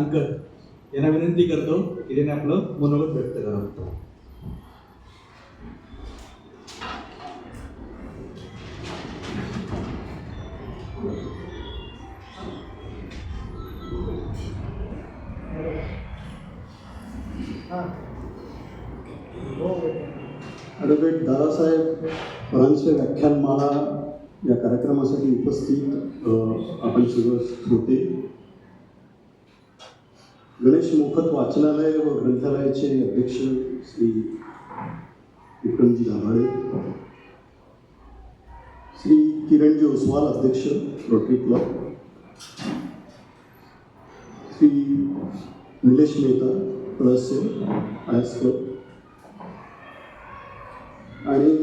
जानकर यांना विनंती करतो की त्यांनी आपलं मनोगत व्यक्त करावं. ॲडव्होकेट दादासाहेब फरांचे व्याख्यानमाला या कार्यक्रमासाठी उपस्थित आपण सर्व श्रोते, गणेश मोफत वाचनालय व ग्रंथालयाचे अध्यक्ष श्री विक्रमजी दाभाडे, श्री किरणजी ओसवाल अध्यक्ष रोटरी क्लब, श्री निलेश मेहता सदस्य आयस क्लब आणि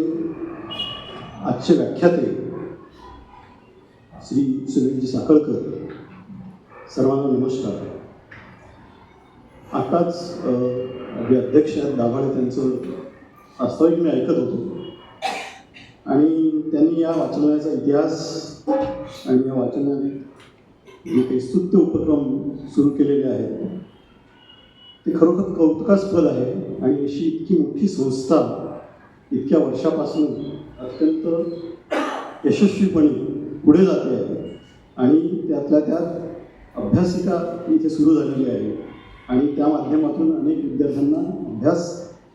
आजचे व्याख्याते श्री सुनीलजी साखळकर, सर्वांना नमस्कार. आताच अध्यक्ष दाभाडे त्यांचं वास्तविक मी ऐकत होतो आणि त्यांनी या वाचनालयाचा इतिहास आणि या वाचनालयात जे काही स्तुत्य उपक्रम सुरू केलेले आहेत ते खरोखर कौतुकास्पद आहे. आणि अशी इतकी मोठी संस्था इतक्या वर्षापासून अत्यंत यशस्वीपणे पुढे जाते आहे आणि त्यातल्या त्यात अभ्यासिका इथे सुरू झालेली आहे आणि त्या माध्यमातून अनेक विद्यार्थ्यांना अभ्यास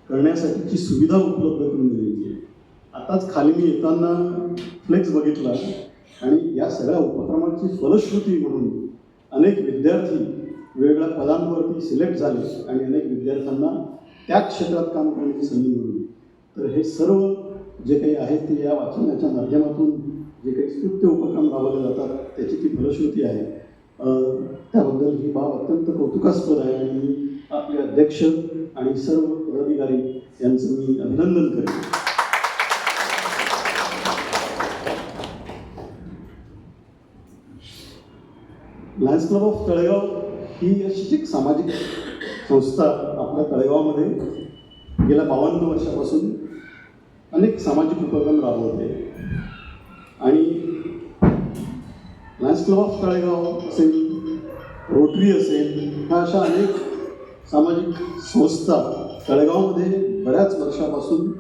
करण्यासाठीची सुविधा उपलब्ध करून दिलेली आहे. आताच खाली मी येताना फ्लेक्स बघितला आणि या सगळ्या उपक्रमाची फलश्रुती म्हणून अनेक विद्यार्थी वेगवेगळ्या पदांवरती सिलेक्ट झाले आणि अनेक विद्यार्थ्यांना त्या क्षेत्रात काम करण्याची संधी मिळाली. तर हे सर्व जे काही आहे ते या वाचनाच्या माध्यमातून जे काही स्तुत्य उपक्रम राबवले जातात त्याची ती फलश्रुती आहे. त्याबद्दल ही बाब अत्यंत कौतुकास्पद आहे आणि मी आपले अध्यक्ष आणि सर्व पदाधिकारी यांचं मी अभिनंदन करेन. लायन्स क्लब ऑफ तळेगाव ही अशी एक सामाजिक संस्था आपल्या तळेगावमध्ये गेल्या 52 वर्षापासून अनेक सामाजिक उपक्रम राबवते आणि लायन्स क्लब ऑफ तळेगाव असेल, रोटरी असेल, ह्या अशा अनेक सामाजिक संस्था तळेगावमध्ये बऱ्याच वर्षापासून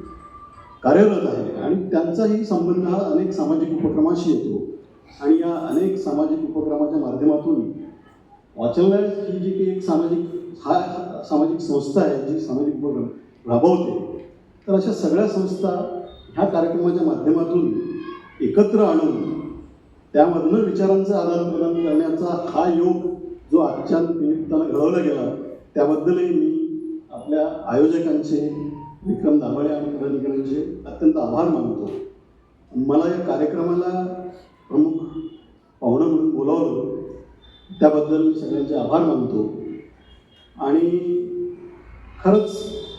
कार्यरत आहे आणि त्यांचाही संबंध हा अनेक सामाजिक उपक्रमाशी येतो. आणि या अनेक सामाजिक उपक्रमाच्या माध्यमातून वाचनालय ही जी काही एक सामाजिक संस्था आहे जी सामाजिक उपक्रम राबवते, तर अशा सगळ्या संस्था ह्या कार्यक्रमाच्या माध्यमातून एकत्र आणून त्यामधनं विचारांचं आदानप्रदान करण्याचा हा योग जो आजच्या निमित्तानं घडवला गेला त्याबद्दलही मी आपल्या आयोजकांचे, विक्रम दाभाडे आणि पदाधिकाऱ्यांचे अत्यंत आभार मानतो. मला या कार्यक्रमाला प्रमुख पाहुणं म्हणून बोलावलं त्याबद्दल मी सगळ्यांचे आभार मानतो. आणि खरंच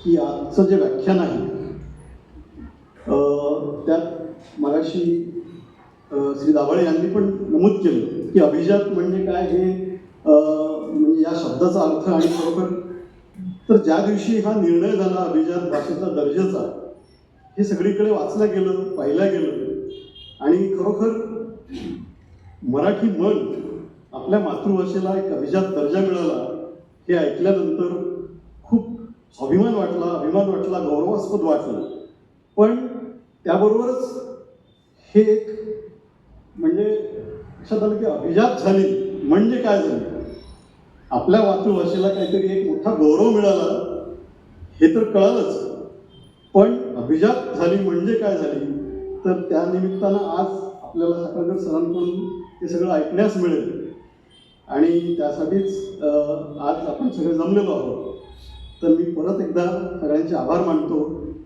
की आजचं जे व्याख्यान आहे त्यात मगाशी श्री दाभाडे यांनी पण नमूद केलं की अभिजात म्हणजे काय हे म्हणजे या शब्दाचा अर्थ आणि खरोखर तर ज्या दिवशी हा निर्णय झाला अभिजात भाषेचा दर्जाचा, हे सगळीकडे वाचलं गेलं, पाहिलं गेलं आणि खरोखर मराठी मन आपल्या मातृभाषेला एक अभिजात दर्जा मिळाला हे ऐकल्यानंतर खूप अभिमान वाटला, गौरवास्पद वाटलं. पण त्याबरोबरच हे एक म्हणजे लक्षात आलं की अभिजात झाली म्हणजे काय झालं, आपल्या मातृभाषेला काहीतरी एक मोठा गौरव मिळाला हे तर कळालंच, पण अभिजात झाली म्हणजे काय झाली, तर त्या निमित्तानं आज आपल्याला साखळकर सरांकडून हे सगळं ऐकण्यास मिळेल आणि त्यासाठीच आज आपण सगळे जमलेलो आहोत. तर मी परत एकदा सगळ्यांचे आभार मानतो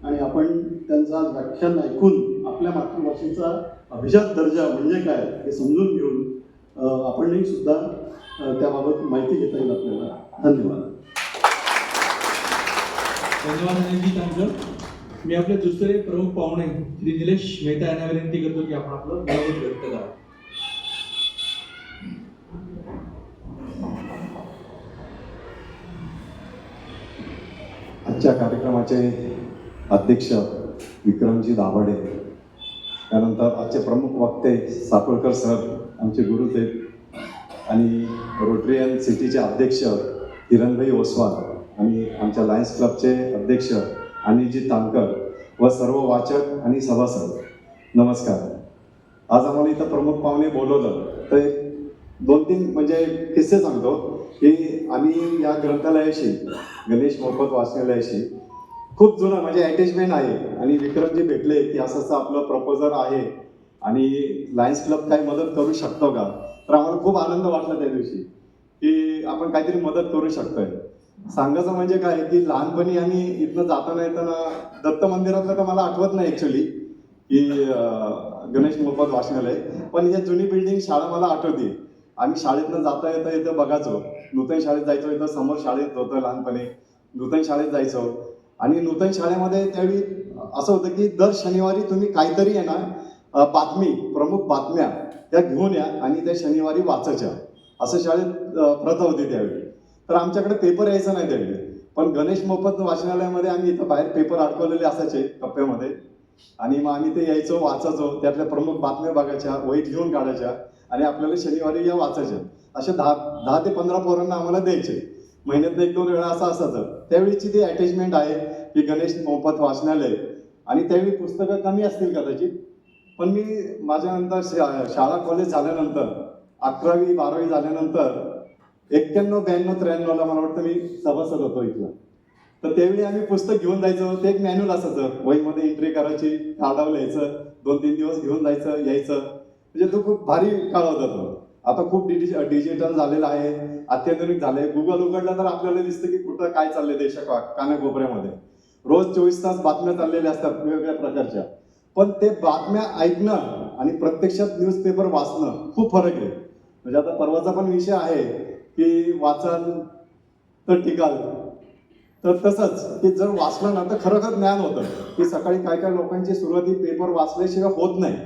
आणि आपण त्यांचं आज व्याख्यान ऐकून आपल्या मातृभाषेचा अभिजात दर्जा म्हणजे काय हे समजून घेऊन आपणही सुद्धा त्याबाबत माहिती घेता येईल आपल्याला. धन्यवाद. धन्यवाद. मी आपले दुसरे प्रमुख पाहुणे श्री निलेश मेहता यांना विनंती करतो की आपण आपलं मनोगत व्यक्त करावं. आजच्या कार्यक्रमाचे अध्यक्ष विक्रमजी दाभाडे, त्यानंतर आजचे प्रमुख वक्ते साखळकर सर, आमचे गुरुदेव आणि रोटरियन सिटीचे अध्यक्ष किरणभाई ओसवाल आणि आमच्या लायन्स क्लबचे अध्यक्ष अनिलजी तांकर व सर्व वाचक आणि सभासद, नमस्कार. आज आम्हाला इथं प्रमुख पाहुणे बोलवलं तर एक 2-3 म्हणजे किस्से सांगतो की आम्ही या ग्रंथालयाशी, गणेश मोफत वाचनालयाशी खूप जुनं म्हणजे अटॅचमेंट आहे. आणि विक्रमजी भेटले की असं आपलं प्रपोजल आहे आणि लायन्स क्लब काही मदत करू शकतो का, तर आम्हाला खूप आनंद वाटला त्या दिवशी की आपण काहीतरी मदत करू शकतोय. सांगायचं म्हणजे काय की लहानपणी आम्ही इथनं जाताना येताना दत्त मंदिरातलं तर मला आठवत नाही ॲक्च्युली की गणेश मोफत वाचनालय, पण ही जुनी बिल्डिंग शाळा मला आठवते. आम्ही शाळेतनं जाता येता इथं बघायचो, नूतन शाळेत जायचो, इथं समोर शाळेत होतं लहानपणी, नूतन शाळेत जायचो. आणि नूतन शाळेमध्ये त्यावेळी असं होतं की दर शनिवारी तुम्ही काहीतरी आहे ना बातमी, प्रमुख बातम्या त्या घेऊन या आणि त्या शनिवारी वाचायच्या, असं शाळेत प्रथा होती त्यावेळी. तर आमच्याकडे पेपर यायचा नाही त्यावेळी, पण गणेश मोफत वाचनालयामध्ये आम्ही इथं बाहेर पेपर अडकवलेले असायचे कप्प्यामध्ये आणि मग आम्ही ते यायचो, वाचायचो, त्यातल्या प्रमुख बातम्या बघायच्या, वहीत लिहून काढायच्या आणि आपल्याला शनिवारी या वाचायच्या. अशा 10 ते 15 पोरांना आम्हाला द्यायचे. महिन्यातनं 1-2 वेळा असं असायचं. त्यावेळीची ती अटॅचमेंट आहे की गणेश मोफत वाचनालय. आणि त्यावेळी पुस्तकं कमी असतील कदाचित, पण मी माझ्यानंतर शाळा कॉलेज झाल्यानंतर 11वी 12वी झाल्यानंतर 91, 92, 93ला मला वाटतं मी सभासद होतो इथला. तर त्यावेळी आम्ही पुस्तक घेऊन जायचो. ते एक मॅन्युअल असायचं, वहीमध्ये एंट्री करायची, कार्डावर लिहायचं, 2-3 दिवस घेऊन जायचं यायचं. म्हणजे तो खूप भारी काळ होता तो. आता खूप डिजिटल झालेलं आहे, अत्याधुनिक झालंय. गुगल उघडलं तर आपल्याला दिसतं की कुठं काय चाललंय देशा कानाकोपऱ्यामध्ये. रोज 24 तास बातम्या चाललेल्या असतात वेगवेगळ्या प्रकारच्या. पण ते बातम्या ऐकणं आणि प्रत्यक्षात न्यूजपेपर वाचणं खूप फरक आहे. म्हणजे आता परवाचा पण विषय आहे की वाचाल तर टिकाल. तर तसंच की जर वाचलं ना तर खरं ज्ञान होतं की सकाळी काय काय लोकांची सुरुवाती पेपर वाचल्याशिवाय होत नाही.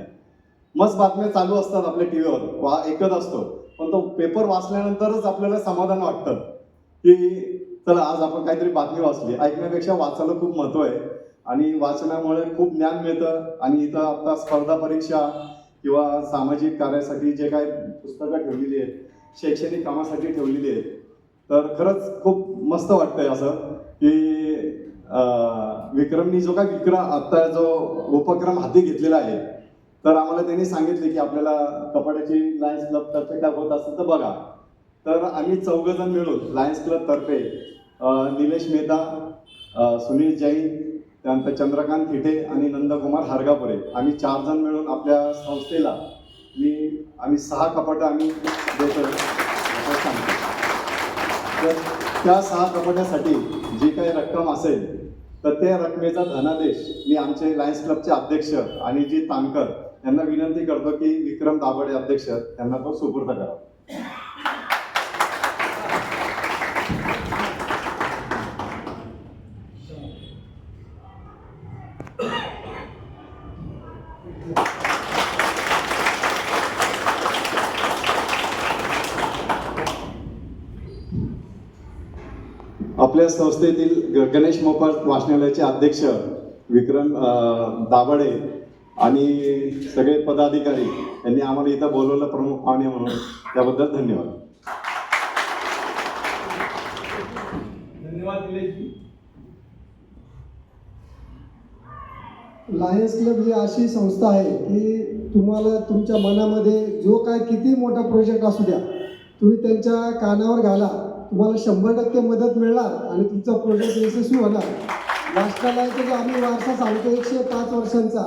मस्त बातम्या चालू असतात आपल्या टीव्हीवर, ऐकत असतो, पण तो पेपर वाचल्यानंतरच आपल्याला समाधान वाटतं की चला आज आपण काहीतरी बातमी वाचली. ऐकण्यापेक्षा वाचायला खूप महत्व आहे आणि वाचनामुळे खूप ज्ञान मिळतं. आणि इथं आता स्पर्धा परीक्षा किंवा सामाजिक कार्यासाठी जे काही पुस्तकं ठेवलेली आहेत, शैक्षणिक कामासाठी ठेवलेली आहेत, तर खरंच खूप मस्त वाटतंय असं की विक्रमनी जो काय आता जो उपक्रम हाती घेतलेला आहे, तर आम्हाला त्यांनी सांगितले की आपल्याला कपाटाची लायन्स क्लब तर्फे काय होत असेल तर बघा. तर आम्ही 4 जण मिळून लायन्स क्लब तर्फे निलेश मेहता, सुनील जैन, त्यानंतर चंद्रकांत थिटे आणि नंदकुमार हरगापुरे, आम्ही 4 जण मिळून आपल्या संस्थेला आम्ही 6 कपाटं आम्ही देतो असं सांगतो. तर त्या 6 कपाट्यासाठी जी काही रक्कम असेल तर त्या रकमेचा धनादेश मी आमचे लायन्स क्लबचे अध्यक्ष अनिलजी तांकर यांना विनंती करतो की विक्रम दाभाडे अध्यक्ष त्यांना तो सुपूर्द करा. आपल्या संस्थेतील गणेश मोफत वाचनालयाचे अध्यक्ष विक्रम दाभाडे आणि सगळे पदाधिकारी यांनी आम्हाला इथं बोलवलं प्रमुख पाहुणे म्हणून, त्याबद्दल धन्यवाद. धन्यवाद निलेशजी. लायन्स क्लब ही अशी संस्था आहे की तुम्हाला तुमच्या मनामध्ये जो काय किती मोठा प्रोजेक्ट असू द्या, तुम्ही त्यांच्या कानावर घाला, तुम्हाला 100% मदत मिळणार आणि तुमचा प्रोजेक्ट यशस्वी होणार. राष्ट्रालयाचा जो आम्ही वारसा सांगतो 105 वर्षांचा,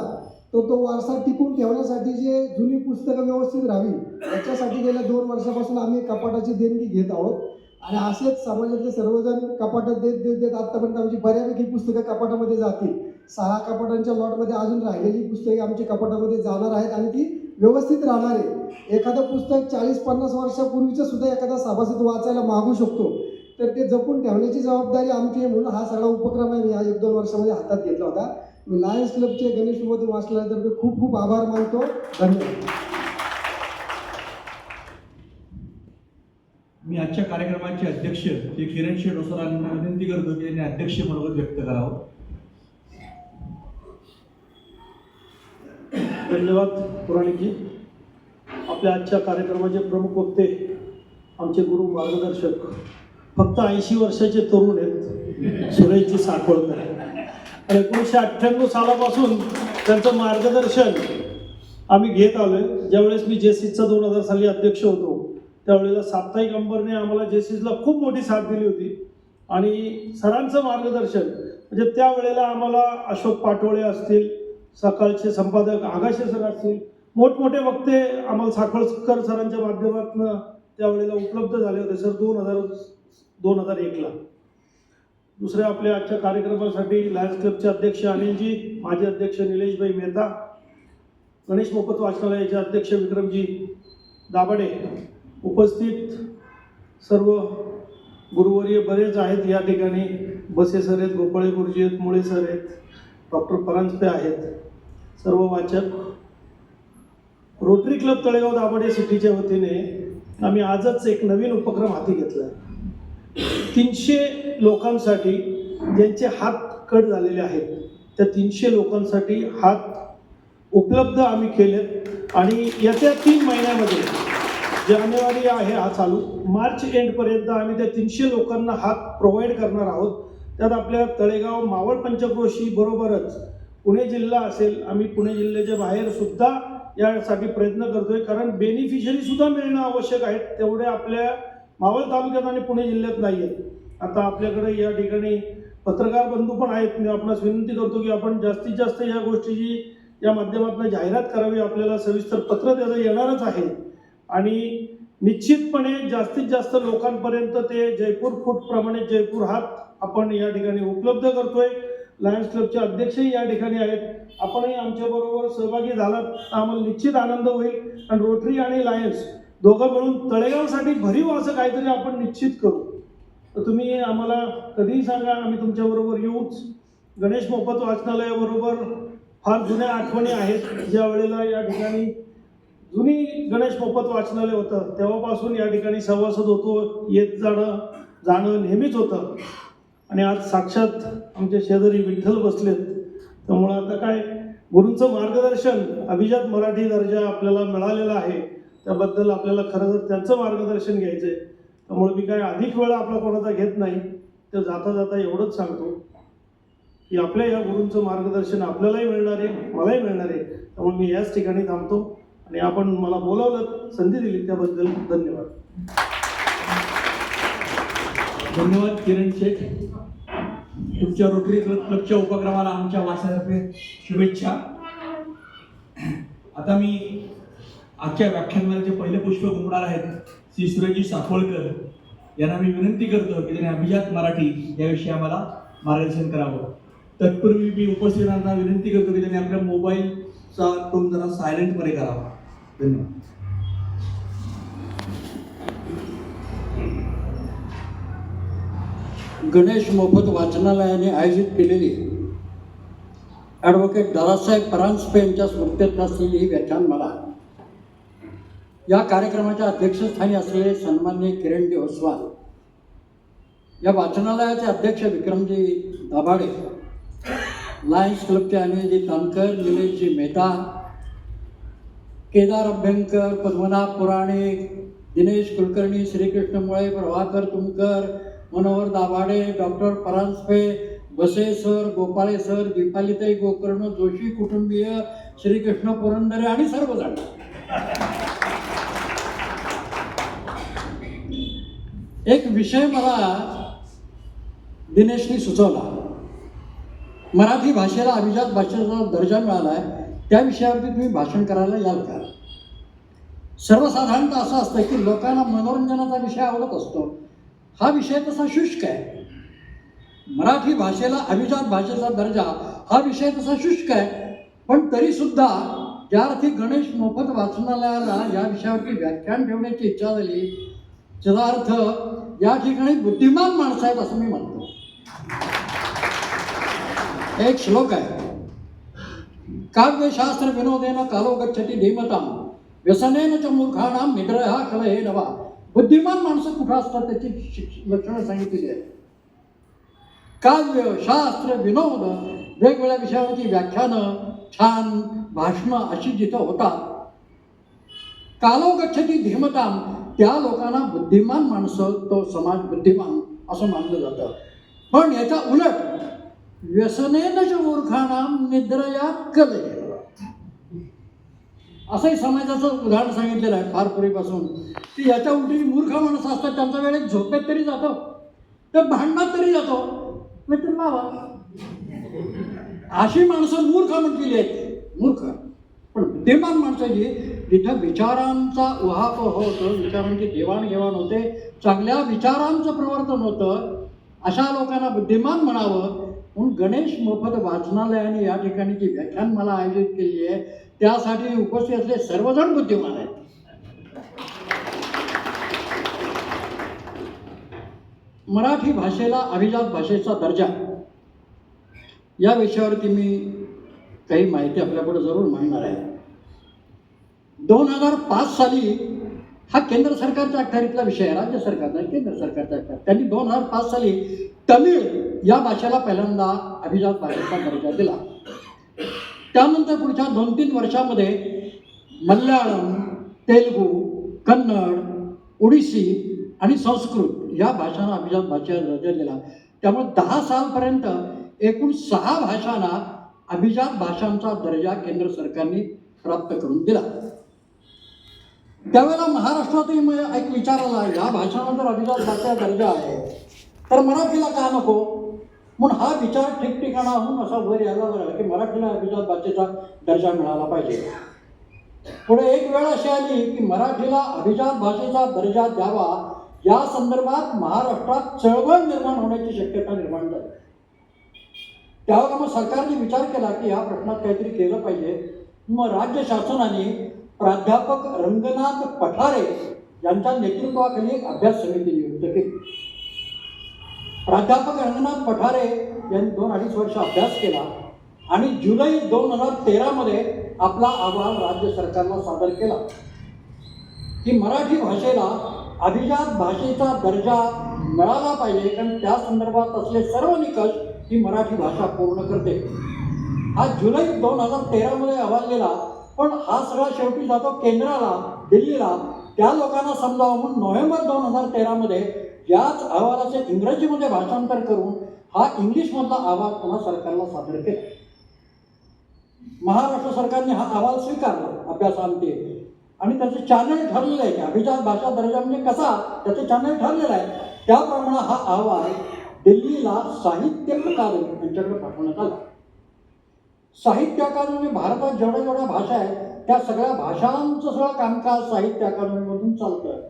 तो वारसा टिकून ठेवण्यासाठी जे जुनी पुस्तकं व्यवस्थित राहावी याच्यासाठी गेल्या 2 वर्षापासून आम्ही कपाटाची देणगी घेत आहोत. आणि असेच समाजातले सर्वजण कपाटात देत आत्तापर्यंत आमची बऱ्यापैकी पुस्तकं कपाटामध्ये जातील. 6 कपाटांच्या लॉटमध्ये अजून राहिलेली पुस्तके आमच्या कपाटामध्ये जाणार आहेत आणि ती व्यवस्थित राहणार आहे. एखादं पुस्तक 40-50 वर्षापूर्वीचं सुद्धा एखादा सभासद वाचायला मागू शकतो, तर ते जपून ठेवण्याची जबाबदारी आमची आहे. म्हणून हा सगळा उपक्रम आहे मी या 1-2 वर्षामध्ये हातात घेतला होता. मी लायन्स क्लबचे गणेश मोफत वाचनालयातर्फे खूप खूप आभार मानतो. धन्यवाद. मी आजच्या कार्यक्रमाचे अध्यक्ष श्री किरण शेठ ओसरांना विनंती करतो की त्यांनी अध्यक्ष मनोगत व्यक्त करावं. धन्यवाद पुराणिकजी. आपल्या आजच्या कार्यक्रमाचे प्रमुख वक्ते आमचे गुरु मार्गदर्शक फक्त 80 वर्षाचे तरुण आहेत, सुरेशजी साखोळकर. आणि 1998 सालापासून त्यांचं मार्गदर्शन आम्ही घेत आलो आहे. ज्यावेळेस मी जेसीचा 2000 साली अध्यक्ष होतो त्यावेळेला साप्ताहिक अंबरने आम्हाला जेसीसला खूप मोठी साथ दिली होती. आणि सरांचं मार्गदर्शन म्हणजे त्यावेळेला आम्हाला अशोक पाटोळे असतील, सकाळचे संपादक आगाशे सर असतील, मोठमोठे वक्ते आम्हाला साखोळकर सरांच्या माध्यमातून त्यावेळेला उपलब्ध झाले होते सर 2001ला. दुसऱ्या आपल्या आजच्या कार्यक्रमासाठी लायन्स क्लबचे अध्यक्ष अनिलजी, माजी अध्यक्ष निलेशभाई मेहता, गणेश मोफत वाचनालयाचे अध्यक्ष विक्रमजी दाभाडे, उपस्थित सर्व गुरुवर्य बरेच आहेत या ठिकाणी. बसे सर आहेत, गोपाळे गुरुजी आहेत, मुळे सर आहेत, डॉक्टर परांजपे आहेत, सर्व वाचक. रोटरी क्लब तळेगाव दाभाडे सिटीच्या वतीने आम्ही आजच एक नवीन उपक्रम हाती घेतला. 300 लोकांसाठी ज्यांचे हात कट झालेले आहेत त्या 300 लोकांसाठी हात उपलब्ध आम्ही केलेत. आणि येत्या 3 महिन्यामध्ये, जानेवारी आहे हा चालू, मार्च एंडपर्यंत आम्ही त्या 300 लोकांना हात प्रोव्हाइड करणार आहोत. त्यात आपल्या तळेगाव मावळ पंचक्रोशी बरोबरच पुणे जिल्हा असेल, आम्ही पुणे जिल्ह्याच्या बाहेर सुद्धा यासाठी प्रयत्न करतोय. कारण बेनिफिशरी सुद्धा मिळणं आवश्यक आहे, तेवढे आपल्या मावळ तालुक्यात आणि पुणे जिल्ह्यात नाही आहेत. आता आपल्याकडे या ठिकाणी पत्रकार बंधू पण आहेत. मी आपणास विनंती करतो की आपण जास्तीत जास्त या गोष्टीची या माध्यमातून जाहिरात करावी. आपल्याला सविस्तर पत्र त्याचं येणारच आहे आणि निश्चितपणे जास्तीत जास्त लोकांपर्यंत ते जयपूर फूटप्रमाणे जयपूर हात आपण या ठिकाणी उपलब्ध करतोय. लायन्स क्लबचे अध्यक्षही या ठिकाणी आहेत. आपणही आमच्याबरोबर सहभागी झालात तर आम्हाला निश्चित आनंद होईल. आणि रोटरी आणि लायन्स दोघं मिळून तळेगावसाठी भरीव असं काहीतरी आपण निश्चित करू. तर तुम्ही आम्हाला कधीही सांगा, आम्ही तुमच्याबरोबर येऊच. गणेश मोफत वाचनालयाबरोबर फार जुन्या आठवणी आहेत. ज्या वेळेला या ठिकाणी जुनी गणेश मोफत वाचनालय होतं तेव्हापासून या ठिकाणी सभासद होतो, येत जाणं नेहमीच होतं. आणि आज साक्षात आमच्या शेजारी विठ्ठल बसलेत. त्यामुळं आता काय गुरूंचं मार्गदर्शन, अभिजात मराठी दर्जा आपल्याला मिळालेला आहे, त्याबद्दल आपल्याला खरं तर त्यांचं मार्गदर्शन घ्यायचं आहे. त्यामुळे मी काय अधिक वेळा आपला कोणाचा घेत नाही. तर जाता जाता एवढंच सांगतो की आपल्या या गुरूंचं मार्गदर्शन आपल्यालाही मिळणार आहे, मलाही मिळणार आहे. त्यामुळे मी याच ठिकाणी थांबतो आणि आपण मला बोलावलं, संधी दिली त्याबद्दल धन्यवाद. धन्यवाद किरण शेठ. तुमच्या रोटरी क्लबच्या उपक्रमाला आमच्या वाचनातर्फे शुभेच्छा. आता मी आजच्या व्याख्यानमालेचे पहिले पुष्प घुमणार आहेत श्री सुरेशजी साखोळकर यांना मी विनंती करतो की त्यांनी अभिजात मराठी याविषयी आम्हाला मार्गदर्शन करावं. तत्पूर्वी मी उपस्थितांना विनंती करतो की त्यांनी आपल्या मोबाईलचा टोन जरा सायलेंटमध्ये करावा. धन्यवाद. गणेश मोफत वाचनालयाने आयोजित केलेली ॲडव्होकेट दादासाहेब परांजपे यांच्या स्मृत्यर्थ असलेली ही व्याख्यानमाला, या कार्यक्रमाच्या अध्यक्षस्थानी असलेले सन्माननीय किरणजी ओसवाल, या वाचनालयाचे अध्यक्ष विक्रमजी दाभाडे, लायन्स क्लबचे अनिलजी तानकर, निलेशजी मेहता, केदार अभ्यंकर, पद्मनाभ पुराणिक, दिनेश कुलकर्णी, श्रीकृष्ण मुळे, प्रभाकर तुमकर, मनोहर दाभाडे, डॉक्टर परांजपे, बसे सर, गोपाळे सर, दीपालीताई गोकर्ण, जोशी कुटुंबीय, श्रीकृष्ण पुरंदरे आणि सर्वजण. एक विषय मला दिनेशनी सुचवला. मराठी भाषेला अभिजात भाषेचा दर्जा मिळाला आहे, त्या विषयावरती तुम्ही भाषण करायला याल का? सर्वसाधारणतः असं असतं की लोकांना मनोरंजनाचा विषय आवडत असतो. हा विषय तसा शुष्क आहे. मराठी भाषेला अभिजात भाषेचा दर्जा हा विषय तसा शुष्क आहे. पण तरीसुद्धा ज्या अर्थी गणेश मोफत वाचनालयाला या विषयावरती व्याख्यान ठेवण्याची इच्छा झाली, त्याचा अर्थ या ठिकाणी बुद्धिमान माणसं आहेत असं मी म्हणतो. एक श्लोक आहे, काव्यशास्त्र विनोदेन कालो गच्छति धीमताम व्यसनेन च मूर्खाणाम निग्रह कलहे नवा. बुद्धिमान माणसं कुठं असतात त्याची लक्षणं सांगितलेली आहेत. काव्य, शास्त्र, विनोद, वेगवेगळ्या विषयावरची व्याख्यानं, छान भाषणं अशी जिथं होतात, कालो गच्छति धीमताम त्या लोकांना बुद्धिमान माणसं, तो समाज बुद्धिमान असं मानलं जातं. पण याच्या उलट व्यसनेनच मूर्खानाम निद्रया कले, असंही समाजाचं उदाहरण सांगितलेलं आहे फार पूर्वीपासून, की याच्या उलटी मूर्ख माणसं असतात त्यांचा वेळेत झोपेत तरी जातो, तर भांडणात तरी जातो, नाही तर लावा. अशी माणसं मूर्ख म्हटलेली आहेत, मूर्ख. पण बुद्धिमान माणसाची जिथं विचारांचा उहापोह होतो, विचारांची देवाणघेवाण होते, चांगल्या विचारांचं प्रवर्तन होतं, अशा लोकांना बुद्धिमान म्हणावं म्हणून गणेश मोफत वाचनालयाने या ठिकाणी जी व्याख्यानमाला आयोजित केली आहे त्यासाठी उपस्थित असले सर्वजण बुद्धिमान आहेत. मराठी भाषेला अभिजात भाषेचा दर्जा या विषयावरती मी काही माहिती आपल्यापुढे जरूर मांडणार आहे. 2005 साली हा केंद्र सरकारच्या अखत्यारीतला विषय आहे, राज्य सरकारचा केंद्र सरकारच्या अखत्यारीत. त्यांनी 2005 साली तमिळ या भाषेला पहिल्यांदा अभिजात भाषेचा दर्जा दिला. त्यानंतर पुढच्या 2-3 वर्षामध्ये मल्याळम, तेलुगू, कन्नड, ओडिसी आणि संस्कृत या भाषांना अभिजात भाषेचा दर्जा दिला. त्यामुळे 10 सालपर्यंत एकूण 6 भाषांना अभिजात भाषांचा दर्जा केंद्र सरकारने प्राप्त करून दिला. त्यावेळेला महाराष्ट्रातही एक विचार आला, या भाषांना जर अभिजात भाषेचा दर्जा आहे तर मराठीला का नको. म्हणून हा विचार ठिकठिकाणाहून असा वर यायला लागला की मराठीला अभिजात भाषेचा दर्जा मिळाला पाहिजे. पुढे एक वेळ अशी आली की मराठीला अभिजात भाषेचा दर्जा द्यावा या संदर्भात महाराष्ट्रात चळवळ निर्माण होण्याची शक्यता निर्माण झाली. त्यावेळेला मग सरकारने विचार केला की या प्रश्नात काहीतरी केलं पाहिजे. मग राज्य शासनाने प्राध्यापक रंगनाथ पठारे यांच्या नेतृत्वाखाली एक अभ्यास समिती नियुक्त केली. प्राध्यापक रंगनाथ पठारे यांनी 2-2.5 वर्ष अभ्यास केला आणि जुलै 2013 मध्ये आपला अहवाल राज्य सरकारला सादर केला की मराठी भाषेला अभिजात भाषेचा दर्जा मिळाला पाहिजे, कारण त्या संदर्भात असले सर्व निकष ही मराठी भाषा पूर्ण करते. हा जुलै 2013 मध्ये अहवाल दिला, पण हा सगळा शेवटी जातो केंद्राला, दिल्लीला. त्या लोकांना समजावं म्हणून नोव्हेंबर 2013 मध्ये याच अहवालाचे इंग्रजीमध्ये भाषांतर करून हा इंग्लिशमधला अहवाल पुन्हा सरकारला सादर केला. महाराष्ट्र सरकारने हा अहवाल स्वीकारला अभ्यासांती आणि त्याचे चॅनल ठरलेलं आहे की अभिजात भाषा दर्जा म्हणजे कसा, त्याचे चॅनल ठरलेलं आहे. त्याप्रमाणे हा अहवाल दिल्लीला साहित्य अकादमी यांच्याकडे पाठवण्यात आला. साहित्य अकादमी भारतात जेवढ्या भाषा आहेत त्या सगळ्या भाषांचं सगळं कामकाज साहित्य अकादमीमधून चालतं.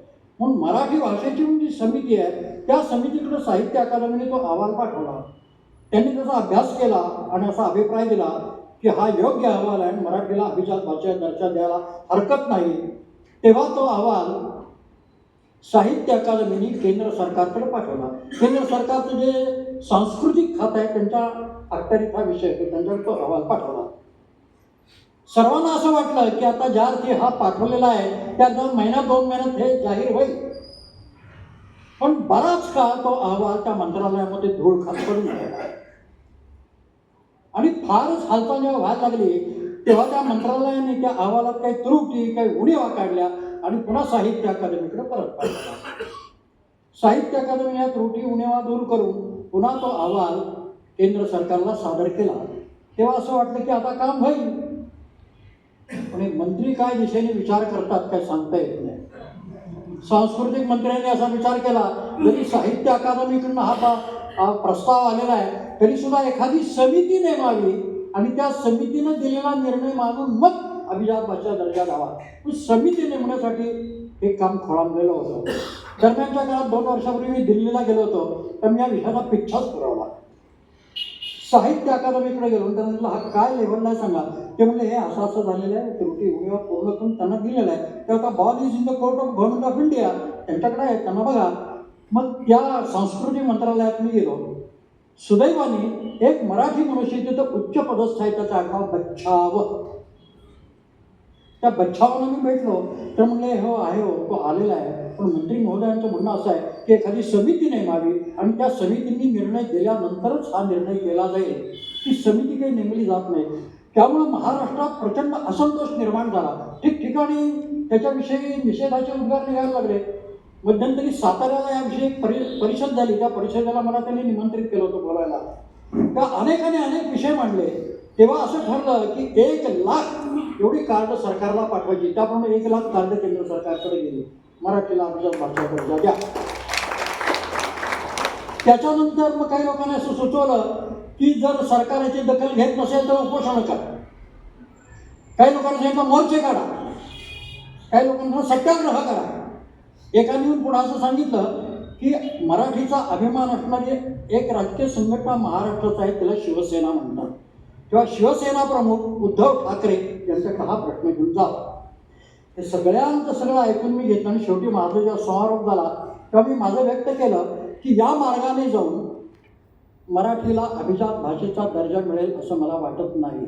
म्हणून मराठी भाषेची जी समिती आहे त्या समितीकडे साहित्य अकादमीने तो अहवाल पाठवला. त्यांनी त्याचा अभ्यास केला आणि असा अभिप्राय दिला की हा योग्य अहवाल आहे, मराठीला अभिजात भाषेचा दर्जा द्यायला हरकत नाही. तेव्हा तो अहवाल साहित्य अकादमीने केंद्र सरकारकडे पाठवला. केंद्र सरकारचं जे सांस्कृतिक खातं आहे त्यांच्या अखत्यारीत हा विषय आहे, त्यांच्याकडे तो अहवाल पाठवला. सर्वांना असं वाटलं की आता ज्या अर्थी हा पाठवलेला आहे त्या 2 महिन्यात 2 महिन्यात हे जाहीर होईल. पण बराच काळ तो अहवाल त्या मंत्रालयामध्ये धूळ खात पडून राहिला आणि फारच हालचाल जेव्हा व्हायला लागली तेव्हा त्या मंत्रालयाने त्या अहवालात काही त्रुटी, काही उणिवा काढल्या आणि पुन्हा साहित्य अकादमीकडे परत पाठवला. साहित्य अकादमीने या त्रुटी उणिवा दूर करून पुन्हा तो अहवाल केंद्र सरकारला सादर केला. तेव्हा असं वाटलं की आता काम होईल. पण मंत्री काय दिशेने विचार करतात काय सांगता येत नाही. सांस्कृतिक मंत्र्यांनी असा विचार केला, जरी साहित्य अकादमीकडून हा प्रस्ताव आलेला आहे तरी सुद्धा एखादी समिती नेमावी आणि त्या समितीने दिलेला निर्णय मानून मग अभिजात भाषा दर्जा द्यावा. समिती नेमण्यासाठी हे काम खोळंबलेलं होतं. दरम्यानच्या काळात 2 वर्षापूर्वी मी दिल्लीला गेलो होतो तर मी या विषयाचा पिच्छाच पुरवला. साहित्य अकादमीकडे गेलो तर म्हटलं हा काय लेवलला आहे सांगा. ते म्हणले हे असं असं झालेलं आहे, त्रुटी उणिवा पूर्ण करून त्यांना दिलेलं आहे. ते आता ball is in the court of government of India त्यांच्याकडे आहे, त्यांना बघा. मग त्या संस्कृती मंत्रालयात मी गेलो. सुदैवाने एक मराठी मनुष्य तिथं उच्च पदस्थ आहे, त्याचं आडनाव बच्छाव. त्या बच्छावाला मी भेटलो तर म्हणले हो आहे हो, तो आलेला आहे, पण मंत्री महोदयांचं म्हणणं असं आहे की एखादी समिती नेमावी आणि त्या समितींनी निर्णय दिल्यानंतरच हा निर्णय केला जाईल. ती समिती काही नेमली जात नाही. त्यामुळे महाराष्ट्रात प्रचंड असंतोष निर्माण झाला. ठिकठिकाणी त्याच्याविषयी निषेधाचे उद्गार निघायला लागले. मध्यंतरी साताऱ्याला याविषयी एक परिषद झाली. त्या परिषदेला मला त्यांनी निमंत्रित केलं होतं बोलायला. त्या अनेकाने अनेक विषय मांडले. तेव्हा असं ठरलं की 1,00,000 एवढी कार्ड सरकारला पाठवायची. त्याप्रमाणे 1,00,000 कार्ड केंद्र सरकारकडे गेली. मराठीला अभिजात भाषा दर्जा द्या. त्याच्यानंतर मग काही लोकांनी असं सुचवलं की जर सरकार याची दखल घेत नसेल तर उपोषण करा. काही लोकांना सांगितलं मोर्चे काढा. काही लोकांना सत्याग्रह करा. एकाने येऊन पुढे असं सांगितलं की मराठीचा अभिमान असणारी एक राजकीय संघटना महाराष्ट्राचा आहे, त्याला शिवसेना म्हणतात, किंवा शिवसेना प्रमुख उद्धव ठाकरे यांच्याकडे हा प्रश्न घेऊन जावा. हे सगळ्यांचं सगळं ऐकून मी घेतलं आणि शेवटी माझा जेव्हा समारोप झाला तेव्हा मी माझं व्यक्त केलं की या मार्गाने जाऊन मराठीला अभिजात भाषेचा दर्जा मिळेल असं मला वाटत नाही.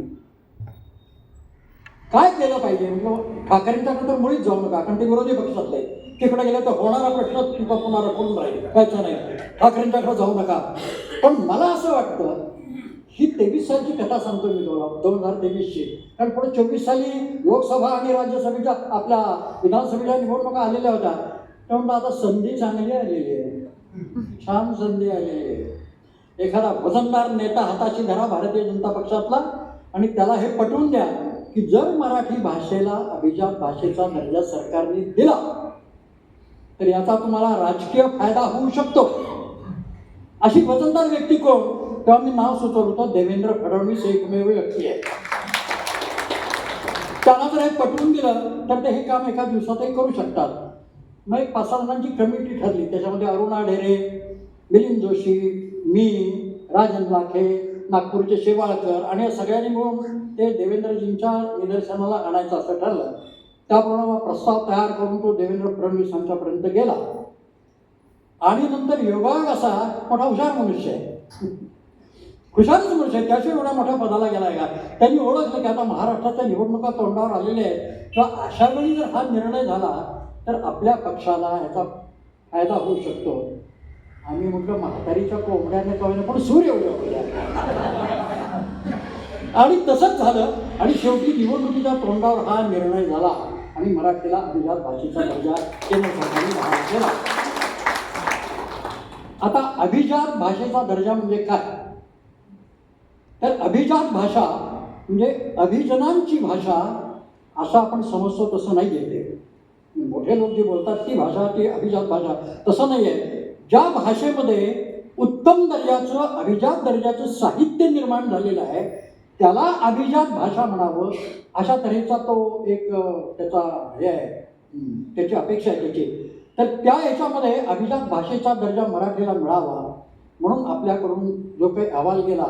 काय केलं पाहिजे? म्हटलं ठाकरेंच्याकडे तर मुळीच जाऊ नका, कारण ते विरोधी पक्षातले. तिकडे गेले तर होणारा प्रश्न तुमचा पुन्हा रखून राहील, कायचं नाही. ठाकरेंच्याकडे जाऊ नका. पण मला असं वाटतं ही 23 सालची कथा सांगतो मी तुम्हाला, 2023ची. कारण पुढे 24 साली लोकसभा आणि राज्यसभेच्या आपल्या विधानसभेच्या निवडणुका आलेल्या होत्या. त्यामुळे आता संधी चांगली आलेली आहे, छान संधी आलेली आहे. एखादा वजनदार नेता हाताशी धरा भारतीय जनता पक्षातला आणि त्याला हे पटवून द्या की जर मराठी भाषेला अभिजात भाषेचा दर्जा सरकारने दिला तर याचा तुम्हाला राजकीय फायदा होऊ शकतो. अशी वजनदार व्यक्ती कोण? तेव्हा मी नाव सुचवलं होतं देवेंद्र फडणवीस एकमेव व्यक्ती आहे. त्यांना जर हे पटवून दिलं तर ते हे काम एका दिवसातही करू शकतात. मग एक 5-6 जणांची कमिटी ठरली. त्याच्यामध्ये अरुणा ढेरे, मिलिंद जोशी, मी, राजन लाखे, नागपूरचे शेवाळकर आणि या सगळ्यांनी मिळून ते देवेंद्रजींच्या निदर्शनाला आणायचं असं ठरलं. त्याप्रमाणे प्रस्ताव तयार करून तो देवेंद्र फडणवीस यांच्यापर्यंत गेला. आणि नंतर योगायोग असा मोठा हुशार मनुष्य आहे, हुशारच मनुष्य आहे, त्याशिवाय एवढ्या मोठ्या पदाला गेला आहे का? त्यांनी ओळखलं की आता महाराष्ट्राच्या निवडणुका तोंडावर आलेल्या आहेत किंवा अशा वेळी जर हा निर्णय झाला तर आपल्या पक्षाला याचा फायदा होऊ शकतो. आम्ही म्हटलं म्हातारीच्या कोंबड्याने कळलं पण सूर्य उगवला. आणि तसंच झालं. आणि शेवटी निवडणुकीच्या तोंडावर हा निर्णय झाला आणि मराठीला अभिजात भाषेचा दर्जा केंद्र सरकारने बहाल केला. आता अभिजात भाषेचा दर्जा म्हणजे काय? तर अभिजात भाषा म्हणजे अभिजनांची भाषा असं आपण समजतो तसं नाही आहे. ते मोठे लोक जे बोलतात ती भाषा ती अभिजात भाषा तसं नाही आहे. ज्या भाषेमध्ये उत्तम दर्जाचं अभिजात दर्जाचं साहित्य निर्माण झालेलं आहे त्याला अभिजात भाषा म्हणावं अशा तऱ्हेचा तो एक त्याचा हे आहे, त्याची अपेक्षा आहे त्याची. तर त्या याच्यामध्ये अभिजात भाषेचा दर्जा मराठीला मिळावा म्हणून आपल्याकडून जो काही अहवाल गेला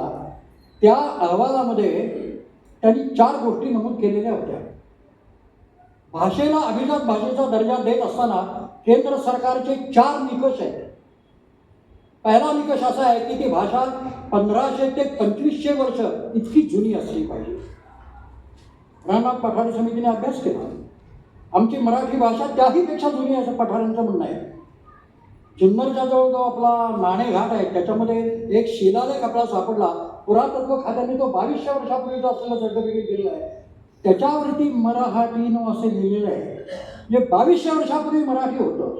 त्या अहवालामध्ये त्यांनी 4 गोष्टी नमूद केलेल्या होत्या. भाषेला अभिजात भाषेचा दर्जा देत असताना केंद्र सरकारचे 4 निकष आहेत. पहिला निकष असा आहे की ती भाषा 1500 ते 2500 वर्ष इतकी जुनी असली पाहिजे. रामनाथ पठारे समितीने अभ्यास केला. आमची मराठी भाषा त्याहीपेक्षा जुनी आहे असं पठारांचं म्हणणं आहे. जुन्नरच्या जवळ जो आपला नाणेघाट आहे त्याच्यामध्ये एक शिलालेख आपला सापडला. पुरातत्व खात्याने तो 2200 वर्षापूर्वीचा असलेला सर्टिफिकेट दिलेला आहे. त्याच्यावरती मराठीनं असं लिहिलेलं आहे म्हणजे 2200 वर्षापूर्वी मराठी होतं.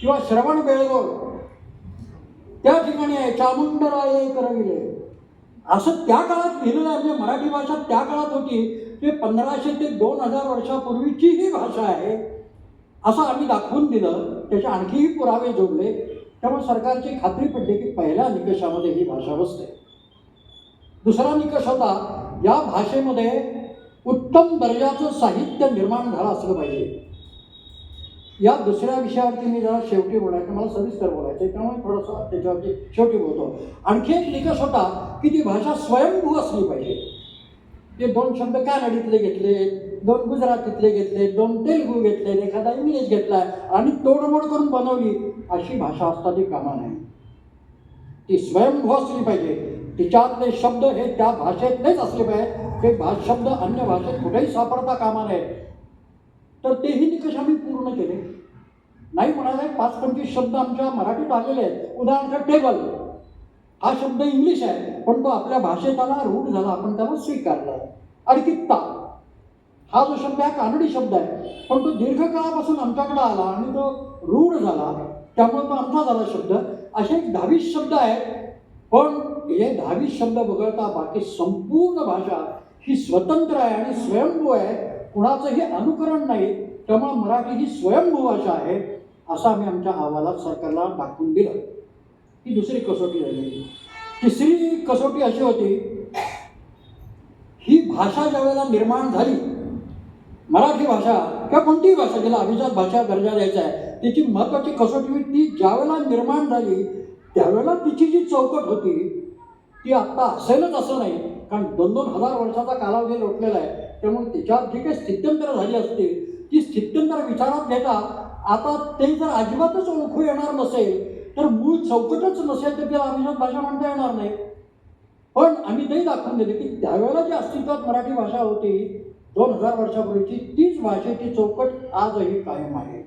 किंवा श्रवण बेळगोळ त्या ठिकाणी आहे चामुंडराये करविले असं त्या काळात लिहिलेलं आहे. म्हणजे मराठी भाषा त्या काळात होती ते 1500 ते 2000 वर्षापूर्वीची ही भाषा आहे असं आम्ही दाखवून दिलं. त्याचे आणखीही पुरावे जोडले. त्यामुळे सरकारची खात्री पडली की पहिल्या निकषामध्ये ही भाषा बसते. दुसरा निकष होता या भाषेमध्ये उत्तम दर्जाचं साहित्य निर्माण झालं असलं पाहिजे. या दुसऱ्या विषयावरती मी जरा शेवटी बोलायचं, मला सविस्तर बोलायचं आहे त्यामुळे थोडंसं त्याच्यावरती शेवटी बोलतो. आणखी एक निकष होता की ती भाषा स्वयंभू असली पाहिजे. ते 2 शब्द कानडीतले घेतले, 2 गुजरातीतले घेतले, 2 तेलुगू घेतले, एखादा इंग्लिश घेतला आणि तोडमोड करून बनवली अशी भाषा असता ती कामा नाही. ती स्वयंभू असली पाहिजे. तिच्यातले शब्द हे त्या भाषेतलेच असले पाहिजे. ते शब्द अन्य भाषेत कुठेही सापडता कामा नये. तर तेही निकष आम्ही पूर्ण केले. नाही म्हणाले 5-25 शब्द आमच्या मराठीत आलेले आहेत. उदाहरणार्थ टेबल हा शब्द इंग्लिश आहे पण तो आपल्या भाषेत आला, रूढ झाला, आपण त्याला स्वीकारला. आणि कित्ता हा जो शब्द आहे कानडी शब्द आहे, पण तो दीर्घकाळापासून आमच्याकडे आला आणि तो रूढ झाला, त्यामुळे तो आमचा झाला शब्द. असे एक 22 शब्द आहेत, पण हे 22 शब्द वगळता बाकी संपूर्ण भाषा ही स्वतंत्र आहे आणि स्वयंभू आहे, कुणाचंही अनुकरण नाही. त्यामुळे मराठी ही स्वयंभू भाषा आहे असं आम्ही आमच्या अहवालात सरकारला दाखवून दिलं. ही दुसरी कसोटी झाली. तिसरी कसोटी अशी होती, ही भाषा ज्यावेळेला निर्माण झाली, मराठी भाषा किंवा कोणतीही भाषा ज्याला अभिजात भाषा दर्जा द्यायचा आहे, तिची महत्त्वाची कसोटी ती ज्यावेळेला निर्माण झाली त्यावेळेला तिची जी चौकट होती ती आत्ता असेलच असं नाही, कारण 2,000 वर्षाचा कालावधी लोटलेला आहे. त्यामुळे त्याच्यात जी काही स्थित्यंतर झाली असतील ती स्थित्यंतर विचारात घेता आता ते जर अजिबातच ओळखू येणार नसेल, तर मूळ चौकटच नसेल तर त्याला अभिजात भाषा म्हणता येणार नाही. पण आम्ही तेही दाखवून दिले की त्यावेळेला जी अस्तित्वात मराठी भाषा होती 2000 वर्षापूर्वीची, तीच भाषेची चौकट आजही कायम आहे.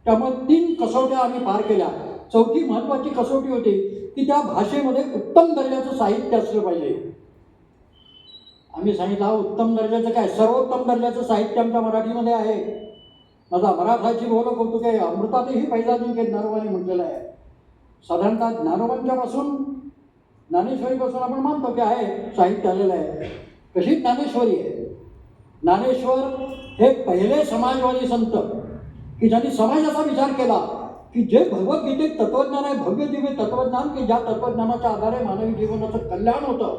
त्यामुळे 3 कसोट्या आम्ही पार केल्या. चौथी महत्त्वाची कसोटी होती की त्या भाषेमध्ये उत्तम दर्जाचं साहित्य असलं पाहिजे. आम्ही सांगितलं उत्तम दर्जाचं काय, सर्वोत्तम दर्जाचं साहित्य आमच्या मराठीमध्ये आहे. माझा मराठाची बोल कौतुक आहे, अमृतातही पहिला जिंके ज्ञानोबाने म्हटलेलं आहे. साधारणतः ज्ञानोबांच्यापासून ज्ञानेश्वरीपासून आपण मानतो की आहे साहित्य आलेलं आहे. कशी ज्ञानेश्वरी आहे. ज्ञानेश्वर हे पहिले समाजवादी संत की ज्यांनी समाजाचा विचार केला की जे भगवद्गीतेत तत्वज्ञान आहे, भव्य दिव्य तत्वज्ञान, की ज्या तत्वज्ञानाच्या आधारे मानवी जीवनाचं कल्याण होतं,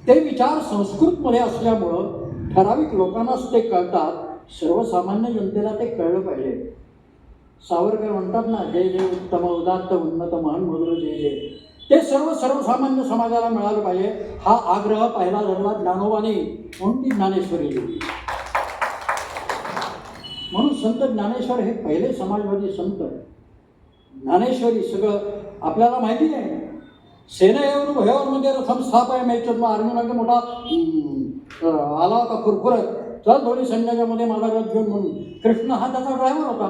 ते विचार संस्कृतमध्ये असल्यामुळं ठराविक लोकांनाच ते कळतात. सर्वसामान्य जनतेला ते कळलं पाहिजे. सावरकर म्हणतात ना, जय जय उत्तम उदात्त उन्नत महान मधुर जय जय, ते सर्वसामान्य समाजाला मिळालं पाहिजे. हा आग्रह पहिला धरला ज्ञानोबाने, म्हणून ती ज्ञानेश्वरी लिहिली. म्हणून संत ज्ञानेश्वर हे पहिले समाजवादी संत. ज्ञानेश्वरी सगळं आपल्याला माहिती आहे. सेनेवर भयावरमध्ये रथम स्थापय मेचत अर्जुनाचा मोठा आला होता खुरखुरत, चल दोन्ही सैन्याच्या मध्ये मला रथ घेऊन, म्हणून कृष्ण हा त्याचा ड्रायव्हर होता,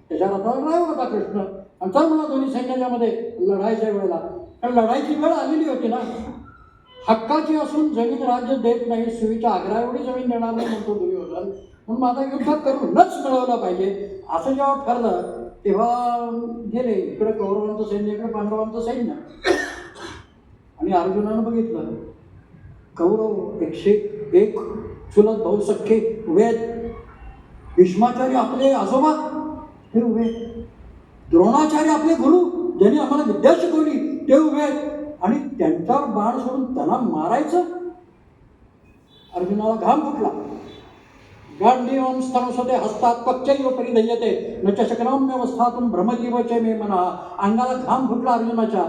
त्याच्या रथाचा ड्रायव्हर होता कृष्ण. आणि चल मला दोन्ही सैन्याच्या मध्ये लढायच्या वेळेला, कारण लढायची वेळ आलेली होती ना. हक्काची असून जमीन राज्य देत नाही, सुईच्या आग्रा एवढी जमीन देणार नाही म्हणतो दुर्योधन, म्हणून माझा युद्ध करूनच मिळवलं पाहिजे असं जेव्हा ठरलं तेव्हा गेले इकडे कौरवांचं सैन्य, इकडे पांडवांचं सैन्य. आणि अर्जुनानं बघितलं कौरव 101 चुलत भाऊ सख्खे उभे आहेत, भीष्माचार्य आपले आजोबा हे उभे, द्रोणाचार्य आपले गुरु ज्यांनी आम्हाला विद्या शिकवली ते उभे आहेत, आणि त्यांच्यावर बाण सोडून त्यांना मारायचं. अर्जुनाला घाम फुटला. गांडीवं स्तनसते हस्तात पक्चैव परिधयते न च शक्नोम्यवस्थातून भ्रमजीवचे मे मना. अंगाला घाम फुटला अर्जुनाच्या,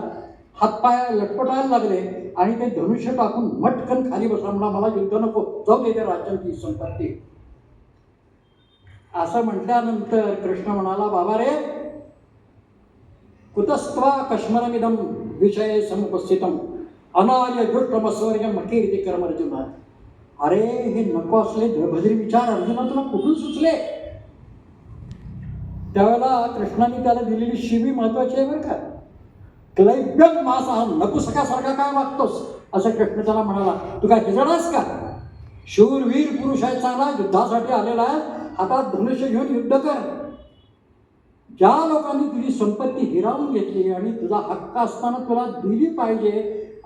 हातपाय लटपटायला लागले आणि ते धनुष्य टाकून मटकन खाली बसला. मला युद्ध नको, जाऊ दे त्या राज्यांची संपत्ती. असं म्हटल्यानंतर कृष्ण म्हणाला, बाबा रे, कुतस्त्वा कश्मरमिदं विषये समुपस्थितम अनार्य दुष्टमस्वर्गम अकीर्ती कर्म अर्जुन. अरे हे नको असले भद्री विचार अर्जुना तुला कुठून सुचले? त्यावेळेला कृष्णाने त्याला दिलेली शिवी महत्वाची आहे बरं का. क्लैब्यम मास नको सकासारखा काय वागतोस असं कृष्ण त्याला म्हणाला. तू काय हिजडास का? शूरवीर पुरुष आहे, चांगला युद्धासाठी आलेला आहे, हातात धनुष्य घेऊन युद्ध कर. ज्या लोकांनी तुझी संपत्ती हिरावून घेतली आणि तुझा हक्क असताना तुला दिली पाहिजे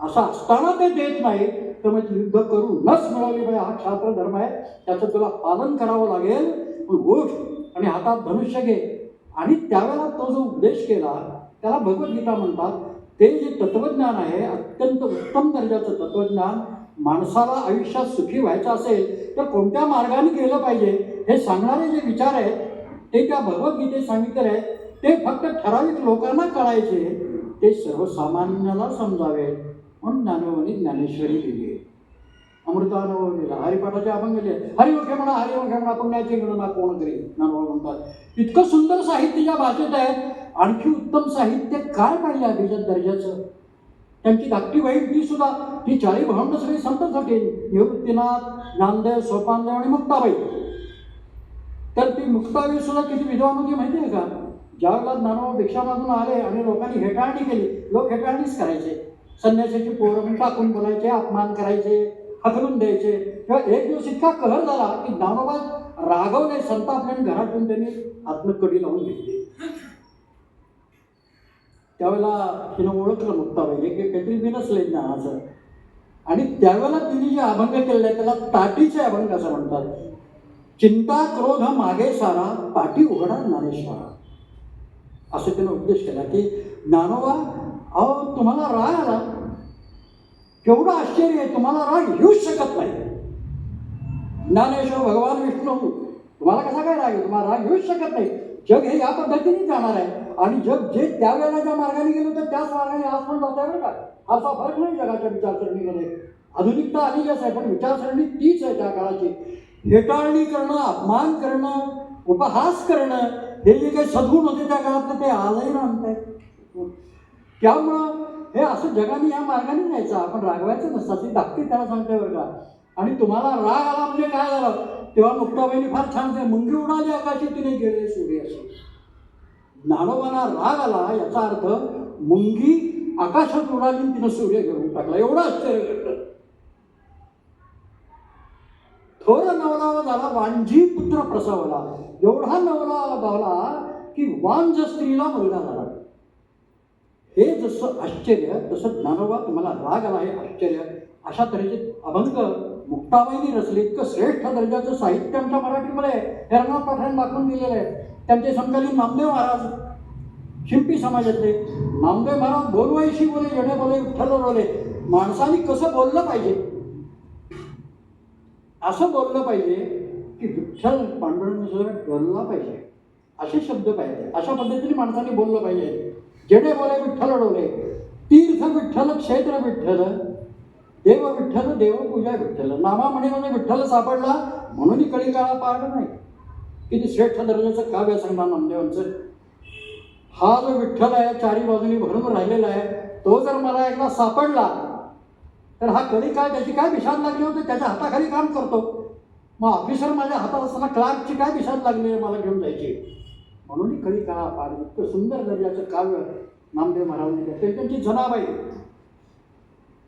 असं असताना ते देत नाही, तर मग युद्ध करूनच मिळवली पाहिजे. हा क्षात्र धर्म आहे, त्याचं तुला पालन करावं लागेल. उठ आणि हातात धनुष्य घे. आणि त्यावेळेला तो जो उपदेश केला त्याला भगवद्गीता म्हणतात. ते जे तत्वज्ञान आहे अत्यंत उत्तम दर्जाचं तत्वज्ञान, माणसाला आयुष्यात सुखी व्हायचं असेल तर कोणत्या मार्गाने गेलं पाहिजे हे सांगणारे जे विचार आहेत ते त्या भगवद्गीतेत सांगितलेले आहेत. ते फक्त ठराविक लोकांना कळायचे, ते सर्वसामान्याला समजावे म्हणून ज्ञानोबाने ज्ञानेश्वरी लिहिली आहे. अमृतानुभव लिहिला, हरिपाठाचे अभंग लिहिले. हरिवखे म्हणा हरिवखे म्हणा पुण्याची गणना कोण करेल, ज्ञानोबा म्हणतात. इतकं सुंदर साहित्य ज्या भाषेत आहे, आणखी उत्तम साहित्य काय पाहिजे अभिजात दर्जाचं. त्यांची धाकटी बहीण ती सुद्धा, ती 40 भावंड सगळी संतच होती, निवृत्तीनाथ, ज्ञानदेव, सोपानदेव आणि मुक्ताबाई. तर ती मुक्ताबाई सुद्धा किती विद्वान होती माहिती आहे का. ज्यावेळेला ज्ञानोबा भिक्षा मागून आले आणि लोकांनी हेटाळणी केली, लोक हेटाळणीच करायचे. संन्यासाची पोरं टाकून बोलायचे, अपमान करायचे, हकलून द्यायचे. किंवा एक दिवस इतका कहर झाला की ज्ञानोबा रागवले, संतापले आणि घरातून त्यांनी आतमध्ये कडी लावून घेतली. त्यावेळेला तिनं ओळखलं मुक्ताबाई की काहीतरी बिनसले ज्ञानाचं. आणि त्यावेळेला तिने जे अभंग केलेले त्याला ताटीचे अभंग असं म्हणतात. चिंता क्रोध मागे सारा, पाठी उघडा ज्ञानेश्वरा, असं त्यानं उपदेश केला की ज्ञानोबा, अहो तुम्हाला राग आला, केवढं आश्चर्य आहे, तुम्हाला राग येऊच शकत नाही. ज्ञानेश्वर भगवान विष्णू, तुम्हाला कसा काय राग आहे, तुम्हाला राग येऊच शकत नाही. जग हे या पद्धतीने जाणार आहे आणि जग जे त्यावेळेला ज्या मार्गाने गेलो तर त्याच मार्गाने आज पण जात आहे बरं का. असा फरक नाही जगाच्या विचारसरणीमध्ये. आधुनिकता आलेलीच आहे पण विचारसरणी तीच आहे त्या काळाची. हेटाळणी करणं, अपमान करणं, उपहास करणं, हे जे काही सद्गुण होते त्या काळातले ते आजही राहतात. त्यामुळं हे असं जगाने या मार्गाने जायचं, आपण रागवायचं नसतं, ती धाकटी त्याला सांगते बरं का. आणि तुम्हाला राग आला म्हणजे काय झालं, तेव्हा मुक्ताबाईंनी फार छान सांगितलं, मुंगी उडाली आकाशी तिने गेले सूर्य असे. ज्ञानोबांना राग आला याचा अर्थ मुंगी आकाशात उडाली तिनं सूर्य घेऊन टाकला. एवढं आश्चर्य घडलं. थोर नवला झाला वांझी पुत्र प्रसवला, एवढा नवला गावला की वांझ स्त्रीला मुलगा झाला. हे जसं आश्चर्य तसं ज्ञानोबा तुम्हाला राग आला हे आश्चर्य. अशा तऱ्हेचे अभंग मुक्ताबाईंनी रचले. इतकं श्रेष्ठ दर्जाचं साहित्य आमच्या मराठीमध्ये हे रंगनाथ पाठरांनी दाखवून दिलेलं आहे. त्यांचे समकालीन नामदेव महाराज, शिंपी समाजातले नामदेव महाराज, बोलवायशी बोले जणे बोले विठ्ठल बोले. माणसाने कसं बोललं पाहिजे, असं बोललं पाहिजे की विठ्ठल पांडुरंग बोलला पाहिजे, असे शब्द पाहिजे. अशा पद्धतीने माणसाने बोललं पाहिजे. जेणे बोले विठ्ठल डोले, तीर्थ विठ्ठल क्षेत्र विठ्ठल, देव विठ्ठल देवपूजा विठ्ठल. नामा म्हणे विठ्ठल सापडला म्हणून कळी काळा पाड नाही. किती श्रेष्ठ दर्जाचं काव्य सांगणार नामदेवांचं. हा जो विठ्ठल आहे चारी बाजूनी भरून राहिलेला आहे, तो जर मला एकदा सापडला तर हा कधी काय त्याची काय विषाद लागली होती, त्याच्या हाताखाली काम करतो. मग ऑफिसर माझ्या हातात असताना क्लार्कची काय विषाद लागली आहे मला घेऊन जायची, म्हणून कळी काळा पाड. इतकं सुंदर दर्जाचं काव्य नामदेव महाराजांनी केलं. त्यांची जनाबाई,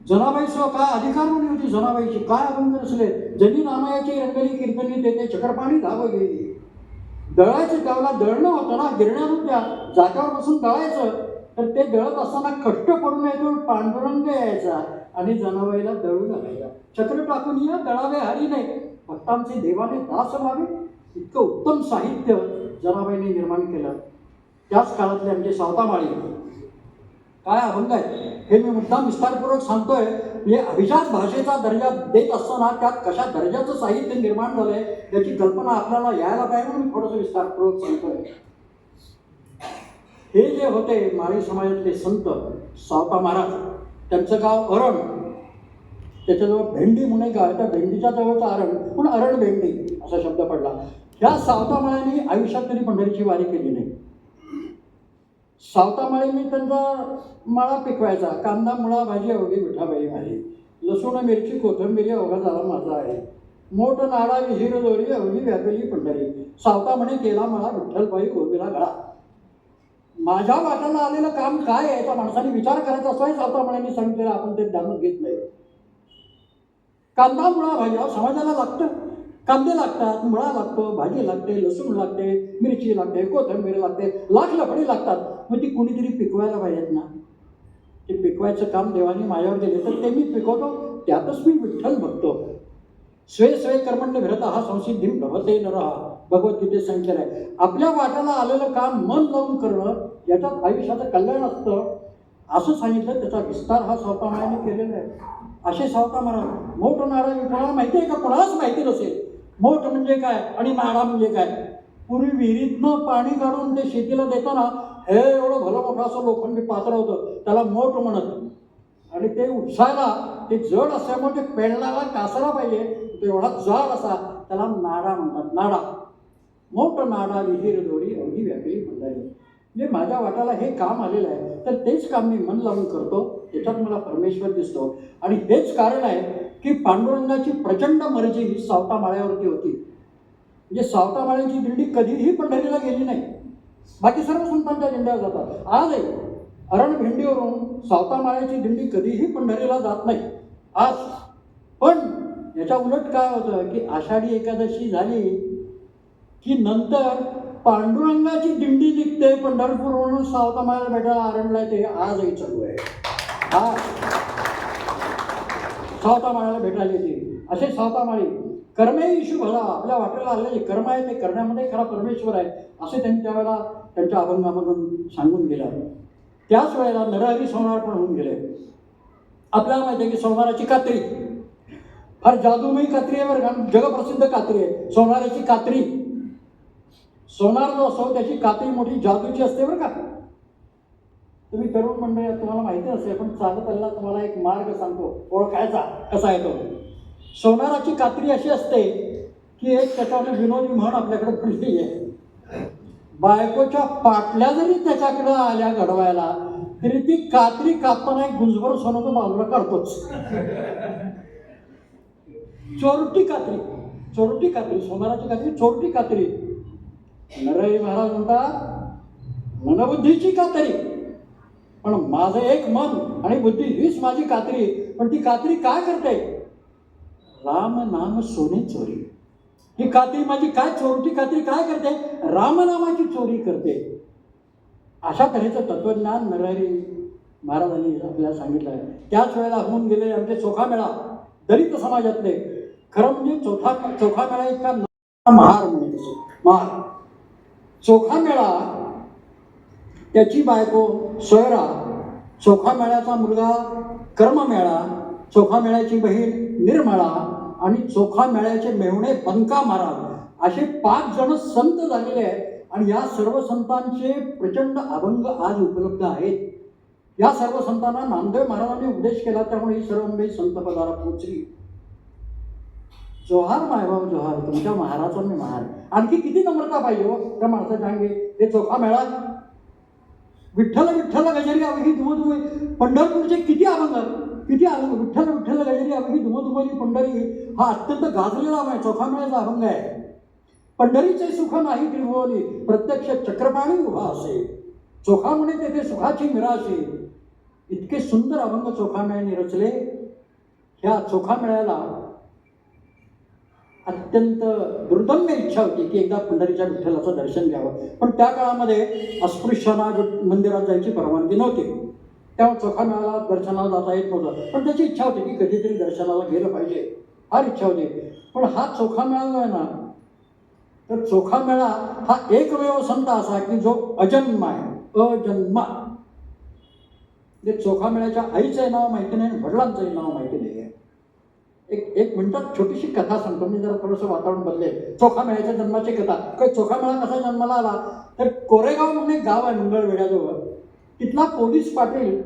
जनाबाईचं काय अधिकार म्हणली होती जनाबाईची, काय अभंग रचले. जनी नामयाची रंगली कीर्तनी ते चक्रपाणी धाव गेली. दळायचं त्यावेळेला दळणं होतं ना, गिरण्या होत्या, जागेवर बसून दळायचं. तर ते दळत असताना कष्ट पडून यायचं, पांडुरंग यायचा आणि जनाबाईला दळू लागायचा. चक्र टाकून या दळावे हरी नाही, भक्तांचे देवाने दास व्हावे. इतकं उत्तम साहित्य जनाबाईंनी निर्माण केलं. त्याच काळातले आमचे सावतामाळी काय अभंग आहे हे मी मुद्दाम विस्तारपूर्वक सांगतोय. म्हणजे अभिजात भाषेचा दर्जा देत असताना त्यात कशा दर्जाचं साहित्य निर्माण झालंय याची कल्पना आपल्याला यायला पाहिजे म्हणून मी थोडंसं विस्तारपूर्वक सांगतोय. हे जे होते माळी समाजातले संत सावता महाराज, त्यांचं गाव अरण, त्याच्याजवळ भेंडी म्हणून एक गाव आहे, त्या भेंडीच्या जवळचा अरण म्हणून अरण भेंडी असा शब्द पडला. ह्या सावता महाराजांनी आयुष्यात कधी पंढरीची वारी केली नाही. सावतामाळींनी त्यांचा माळा पिकवायचा, कांदा मुळा भाजी अवघी विठाबाई माझी, लसूण मिरची कोथिंबिरी अवघा झाला माझा आहे, मोठ नाडा विहीर दोरी अवघी व्यापेली पंढरी, सावता म्हणे केला मला विठ्ठलबाई गोबीला गळा. माझ्या वाट्याला आलेलं काम काय आहे याचा माणसाने विचार करायचा असं सावता म्हणे सांगितलेलं, आपण ते ध्यानात घेत नाही. कांदा मुळा भाजी समाजाला लागतं, कांदे लागतात, मुळा लागतो, भाजी लागते, लसूण लागते, मिरची लागते, कोथिंबीर लागते, लाख लफडी लागतात. मग ती कुणीतरी पिकवायला पाहिजेत ना. ते पिकवायचं काम देवाने माझ्यावर दिले तर ते मी पिकवतो, त्यातच मी विठ्ठल बघतो. स्वे स्वे कर्मण्य भरत हा संसिद्धी भवते नरहा, भगवद्गीतेत सांगितलं आहे. आपल्या वाट्याला आलेलं काम मन लावून करणं याच्यात आयुष्याचं कल्याण असतं असं सांगितलं. त्याचा विस्तार हा सावता महाराजांनी केलेला आहे. असे सावता महाराज. मोठ नाडा विठ्ठलाला माहिती आहे का, कोणालाच माहिती नसेल मोठ म्हणजे काय आणि नाडा म्हणजे काय. पूर्वी विहिरीतनं पाणी काढून ते शेतीला देताना हे एवढं भलं मोठं असं लोखंडी पात्र होतं, त्याला मोठ म्हणत. आणि ते उपसायला ते जड असल्यामुळे ते पेंडणारा कासायला पाहिजे, तो एवढा जड असा, त्याला नाडा म्हणतात. नाडा, मोठ नाडा विहीर दोरी अवघी व्यापी म्हणता. म्हणजे माझ्या वाट्याला हे काम आलेलं आहे तर तेच काम मी मन लावून करतो, त्याच्यात मला परमेश्वर दिसतो. आणि हेच कारण आहे की पांडुरंगाची प्रचंड मर्जी ही सावता माळ्यावरती होती. म्हणजे सावता माळ्याची दिंडी कधीही पंढरीला गेली नाही, बाकी सर्व संतांच्या दिंड्यावर जातात. आजही अरण भेंडीवरून सावता माळ्याची दिंडी कधीही पंढरीला जात नाही आज. पण याच्या उलट काय होतं की आषाढी एकादशी झाली की नंतर पांडुरंगाची दिंडी निघते पंढरपूरवरून सावतामाळ्याला भेटायला आरंभला ते आजही चालू आहे. हा सावतामाळ्याला भेटायला येते असे सावतामाळी कर्मे इशू भला आपल्या वाटेला आलेले जे कर्म आहे ते करण्यामध्ये खरा परमेश्वर आहे असे त्यांनी त्यावेळेला त्यांच्या अभंगामधून सांगून गेलं. त्याच वेळेला नरहरी सोनार पण होऊन गेले. आपल्याला माहिती आहे की सोनाराची कात्री फार जादूमयी कात्री आहे बरं का, जगप्रसिद्ध कात्री आहे सोनाराची कात्री. सोनार जो असतो त्याची कात्री मोठी जादूची असते बरं का. तुम्ही तरुण मंडळी तुम्हाला माहिती असेल पण चालत आलेला तुम्हाला एक मार्ग सांगतो ओळखायचा कसा येतो. सोनाराची कात्री अशी असते की एक त्याच्यामध्ये विनोदी म्हण आपल्याकडे पडली आहे. बायकोच्या पाटल्या जरी त्याच्याकडे आल्या घडवायला तरी ती कात्री कापताना एक गुंजभर सोनं तो बाजूला काढतोच. चोरटी कात्री, चोरटी कात्री, सोनाराची कात्री चोरटी कात्री. नरहरी महाराज म्हणतात मनबुद्धीची कात्री, पण माझं एक मन आणि बुद्धी हीच माझी कात्री. पण ती कात्री काय करते? राम नाम सोने चोरी. ही कात्री माझी काय चोरटी कात्री काय करते? रामनामाची चोरी करते. अशा तऱ्हेचं तत्वज्ञान नरहरी महाराजांनी आपल्याला सांगितलं आहे. त्याच वेळेला होऊन गेले आमचे चोखामेळा दलित समाजातले. खरं म्हणजे चोखामेळा इतका महार म्हणत असो. महार चोखामेळा त्याची बायको सोयरा, चोखामेळ्याचा मुलगा कर्ममेळा, चोखामेळ्याची बहीण निर्मळा आणि चोखामेळ्याचे मेहुणे बंका महाराज असे 5 जण संत झालेले आहेत. आणि या सर्व संतांचे प्रचंड अभंग आज उपलब्ध आहेत. या सर्व संतांना नामदेव महाराजांनी उपदेश केला त्यामुळे ही सर्व मंडळी संतपदाला पोहोचली. जोहार मायबाब जोहार, तुमच्या महाराचा मी महार. आणखी किती नम्रता पाहिजे हो त्या माणसाच्या अंगी. हे चोखामेळा विठ्ठल विठ्ठल गजरी अवघी धुमधुम. पंढरपूरचे किती अभंग विठ्ठल विठ्ठल गजरी अवघी धुमधुमली पंढरी हा अत्यंत गाजलेला आहे चोखामेळ्याचा अभंग आहे. पंढरीचे सुख नाही त्रिभुवनी प्रत्यक्ष चक्रपाणी उभा असे, चोखा म्हणे तेथे सुखाची मिराशी. इतके सुंदर अभंग चोखामेळ्याने रचले. ह्या चोखामेळ्याला अत्यंत दुर्दम्य इच्छा होती की एकदा पंढरीच्या विठ्ठलाचं दर्शन घ्यावं. पण त्या काळामध्ये अस्पृश्यांना मंदिरात जायची परवानगी नव्हती. तेव्हा चोखामेळ्याला दर्शनाला जाता येत नव्हतं. पण त्याची इच्छा होती की कधीतरी दर्शनाला गेलं पाहिजे, फार इच्छा होती. पण हा चोखामेळा जो आहे ना तर चोखामेळा हा एकमेव संत असा की जो अजन्म आहे, अजन्मा. चोखामेळ्याच्या आईचंही नाव माहिती नाही, वडिलांचंही नाव माहिती नाही आहे. एक मिनिटात छोटीशी कथा सांगतो मी, जरा थोडंसं वातावरण बदलेल. चोखामेळ्याच्या जन्माची कथा. काही चोखामेळा कसा जन्माला आला तर कोरेगाव म्हणून एक गाव आहे मंगळवेढ्याजवळ. तिथला पोलीस पाटील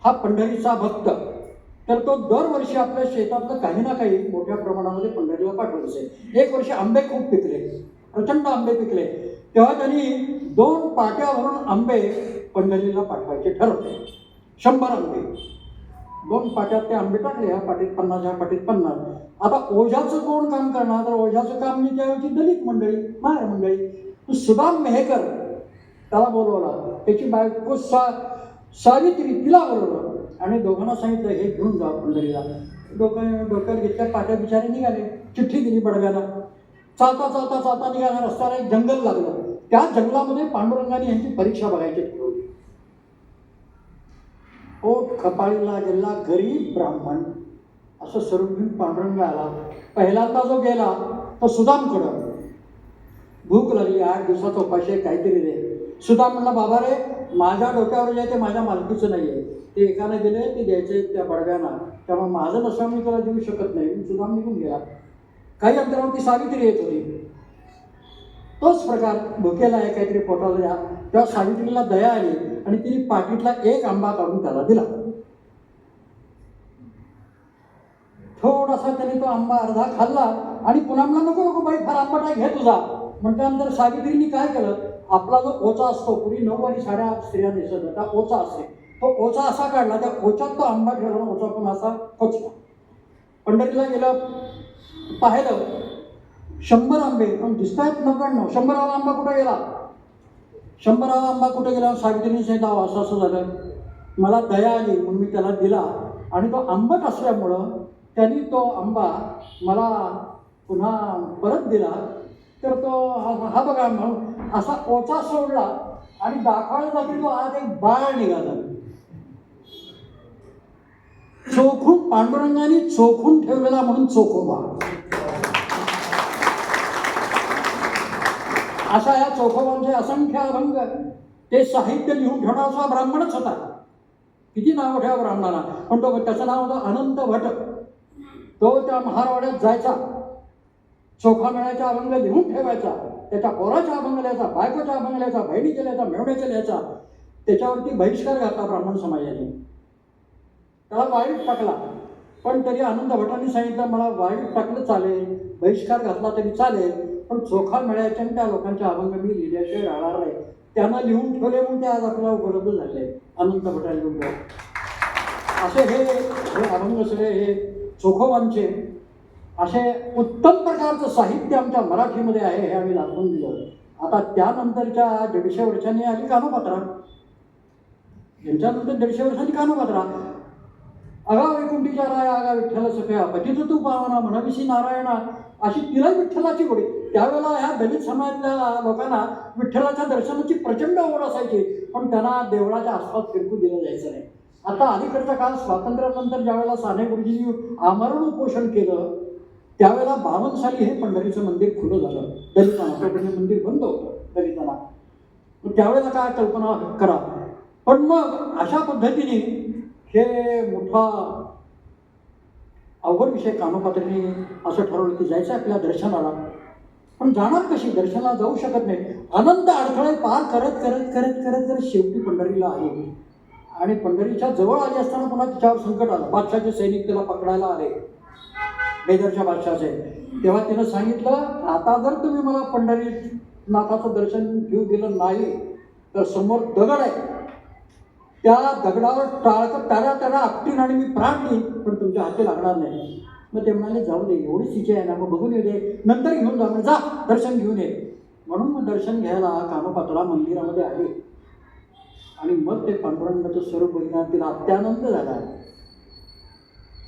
हा पंढरीचा भक्त. तर तो दरवर्षी आपल्या शेतातलं काही ना काही मोठ्या प्रमाणामध्ये पंढरीला पाठवत असे. एक वर्षी आंबे खूप पिकले, प्रचंड आंबे पिकले. तेव्हा त्यांनी 2 पाट्या भरून आंबे पंढरीला पाठवायचे ठरवले. 100 आंबे. 2 पाट्यात ते आंबे टाकले. ह्या पाटीत 50, ह्या पाटीत 50. आता ओझ्याचं कोण काम करणार? तर ओझ्याचं काम मी त्यावेळची दलित मंडळी, माहेर मंडळी. तो सुदाम मेहकर त्याला बोलवला. त्याची बायको सावित्री तिला बोलवलं आणि दोघांना सांगितलं हे घेऊन जा पंढरीला. डोक्यात घेतल्या पाट्या बिचारे निघाले. चिठ्ठी दिली बडव्याला. चालता निघाल्या. रस्त्याला एक जंगल लागलं. त्या जंगलामध्ये पांडुरंगाने यांची परीक्षा बघायची ठरवली. पोट कपाळीला गेला गरीब ब्राह्मण असं स्वरूप घेऊन पांडुरंग आला. पहिल्यांदा जो गेला तो सुदामकडं. भूक लागली, 8 दिवसाचा उपाशी, काहीतरी दे. सुदाम म्हणला बाबा रे माझ्या डोक्यावर जे ते माझ्या मालकीचं नाही आहे, ते एकाने दिले ते द्यायचे त्या बडव्यांना, त्यामुळे माझं नसल्यामुळे मी तुला देऊ शकत नाही. सुदाम निघून गेला. काही अंतरावरती सावित्री येत होती. तोच प्रकार भुकेला आहे काहीतरी पोटाला द्या. तेव्हा सावित्रीला दया आली आणि तिने पाकिटला 1 आंबा काढून त्याला दिला. थोडासा त्याने तो आंबा अर्धा खाल्ला आणि पुन्हा म्हणला नको नको बाई फार आंबट आहे, घे तुझा. म्हटल्यानंतर सावित्रीने काय केलं, आपला जो ओचा असतो, पूर्वी 9वारी साड्या स्त्रिया दिसत होता, ओचा असते, तो ओचा असा काढला. त्या ओच्यात तो आंबा ठेवला. ओचा पण असा खोचला. पंढरीला गेलं, पाहिलं 100 आंबे दिसतायत 99. 100वा आंबा कुठे गेला? 100वा आंबा कुठे गेला? सावित्रीने सांगितलं असं असं झालं, मला दया आली म्हणून मी त्याला दिला आणि तो आंबट असल्यामुळं त्यांनी तो आंबा मला पुन्हा परत दिला. तर तो हा बघा म्हणून असा ओचा सोडला आणि दाखवायला जाते तो आज एक बाळ निघाला. चोखून पांडुरंगाने चोखून ठेवलेला म्हणून चोखोबा. अशा या चोखोबांचे असंख्य अभंग, ते साहित्य लिहून ठेवणारा ब्राह्मणच होता. किती नाव ठेवा ब्राह्मणाला, पण तो त्याचं नाव होतं अनंत भट. तो त्या महारवाड्यात जायचा, चोखा मेळ्याचा अभंग लिहून ठेवायचा, त्याच्या पोराचा अभंग लिहायचा, बायकोचा अभंग लिहायचा, बहिणीचा लिहायचा, मेवण्याचा लिहायचा. त्याच्यावरती बहिष्कार घातला ब्राह्मण समाजाने, त्याला वाईट टाकला. पण तरी आनंद भटांनी सांगितलं मला वाईट टाकलं चालेल, बहिष्कार घातला तरी चालेल, पण चोखा मेळ्याच्या त्या लोकांचे अभंग मी लिहिल्याशिवाय राहणार नाही. त्यांना लिहून ठेवले म्हणून ते आज आपल्याला उपलब्ध झाले. अनंत भटांनी लिहून असे हे अभंग सगळे हे चोखोबांचे असे उत्तम प्रकारचं साहित्य आमच्या मराठीमध्ये आहे, हे आम्ही दाखवून दिलं. आता त्यानंतरच्या 150 वर्षांनी आली कानोपात्रा. यांच्यानंतर 150 वर्षांनी कानोपात्रा. अगा वैकुंठीच्या राया अगा विठ्ठल सख्या पतित तू पावना म्हणविशी नारायणा, अशी तिला विठ्ठलाची गोडी. त्यावेळेला ह्या दलित समाजातल्या लोकांना विठ्ठलाच्या दर्शनाची प्रचंड ओढ असायची, पण त्यांना देवळाच्या आसपास फिरकू दिलं जायचं नाही. आता अलीकडचा काळ स्वातंत्र्यानंतर ज्यावेळेला साने गुरुजींनी आमरण उपोषण केलं, त्यावेळेला 52 साली हे पंढरीचं मंदिर खुलं झालं दलितांना. तोपर्यंत मंदिर बंद होतं दलितांना. त्यावेळेला काय कल्पना करा. पण मग अशा पद्धतीने हे मोठा अवघड विषय कानोपात्रीने असं ठरवलं की जायचं आपल्या दर्शनाला, पण जाणार कशी, दर्शनाला जाऊ शकत नाही. अनंत अडथळे पार करत करत करत करत करत शेवटी पंढरीला आले. आणि पंढरीच्या जवळ आली असताना पुन्हा तिच्यावर संकट आलं. बादशाहचे सैनिक तिला पकडायला आले, बेदरच्या बादशाहचे. तेव्हा तिनं सांगितलं आता जर तुम्ही मला पंढरीनाथाचं दर्शन घेऊ दिलं नाही तर समोर दगड आहे, त्या दगडावर टाळकं त्याला त्याला आपटीन आणि मी प्राण देईन, पण तुमच्या हाती लागणार नाही. मग ते म्हणाले जाऊ दे, एवढीच इच्छा आहे ना, मग बघून येऊ दे, नंतर घेऊन जा, म्हणजे जा दर्शन घेऊन ये. म्हणून मग दर्शन घ्यायला कानोपात्रा मंदिरामध्ये आले. आणि मग ते पांडुरंगाचं स्वरूप बघितलं, तिला अत्यानंद झाला.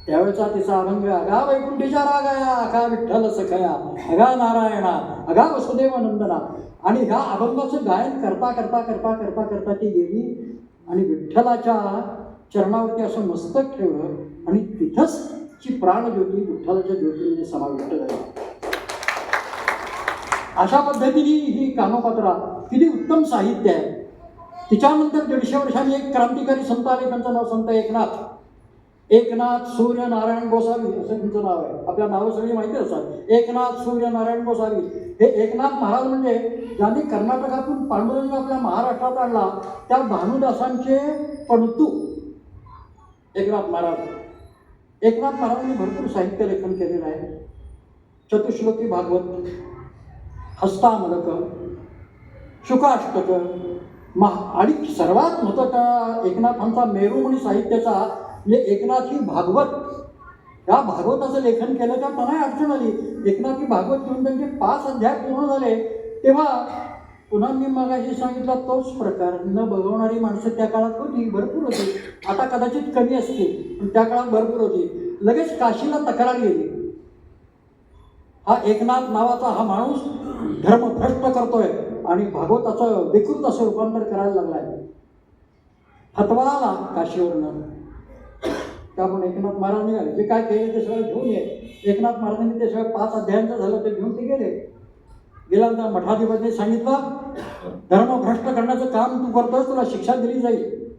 त्यावेळेचा तिचा अभंग अगा वैकुंठीच्या रागाया अगा विठ्ठल सखया अगा नारायणा अगा वसुदेव नंदना. आणि ह्या अभंगाचं गायन करता करता करता करता करता ती गेली आणि विठ्ठलाच्या चरणावरती असं मस्तक ठेवलं आणि तिथंच ची प्राणज्योती विठ्ठलाच्या ज्योतीमध्ये समाविष्ट झाली. अशा पद्धतीने ही कानोपात्रा किती उत्तम साहित्य आहे. तिच्यानंतर 150 वर्षांनी एक क्रांतिकारी संत आले, त्यांचं नाव संत एकनाथ. एकनाथ सूर्य नारायण गोसावी असं त्यांचं नाव आहे. आपल्या नावं सगळी माहिती असतात. एकनाथ सूर्य नारायण गोसावी. हे एकनाथ महाराज म्हणजे ज्यांनी कर्नाटकातून पांडुरंग आपल्या महाराष्ट्रात आणला, त्या भानुदासांचे पणतू एकनाथ महाराज. एकनाथ महाराजांनी भरपूर साहित्य लेखन केलेलं आहे. चतुश्लोकी भागवत, हस्तामलक, शुकाष्टक, आणि सर्वात महत्त्वाचा एकनाथांचा मेरुमणी साहित्याचा म्हणजे एकनाथी भागवत. या भागवताचं लेखन केलं तर त्यांना अडचण आली. एकनाथी भागवत घेऊन त्यांचे 5 अध्याय पूर्ण झाले, तेव्हा पुन्हा मी मगाशी सांगितला तोच प्रकार. न बघवणारी माणसं त्या काळात होती, भरपूर होती. आता कदाचित कमी असतील, पण त्या काळात भरपूर होती. लगेच काशीला तक्रार गेली, हा एकनाथ नावाचा हा माणूस धर्मभ्रष्ट करतोय आणि भागवताचं विकृत असं रूपांतर करायला लागलाय. फतवा आला काशीवरनं. त्यामुळे एकनाथ महाराज निघाले, जे काय केले ते सगळं घेऊन ये. एकनाथ महाराजांनी ते सगळं 5 अध्यायांचं झालं ते घेऊन ते गेले. गेल्यानंतर मठाधिपतीने सांगितलं धर्मभ्रष्ट करण्याचं काम तू करतोस, तुला शिक्षा दिली जाईल,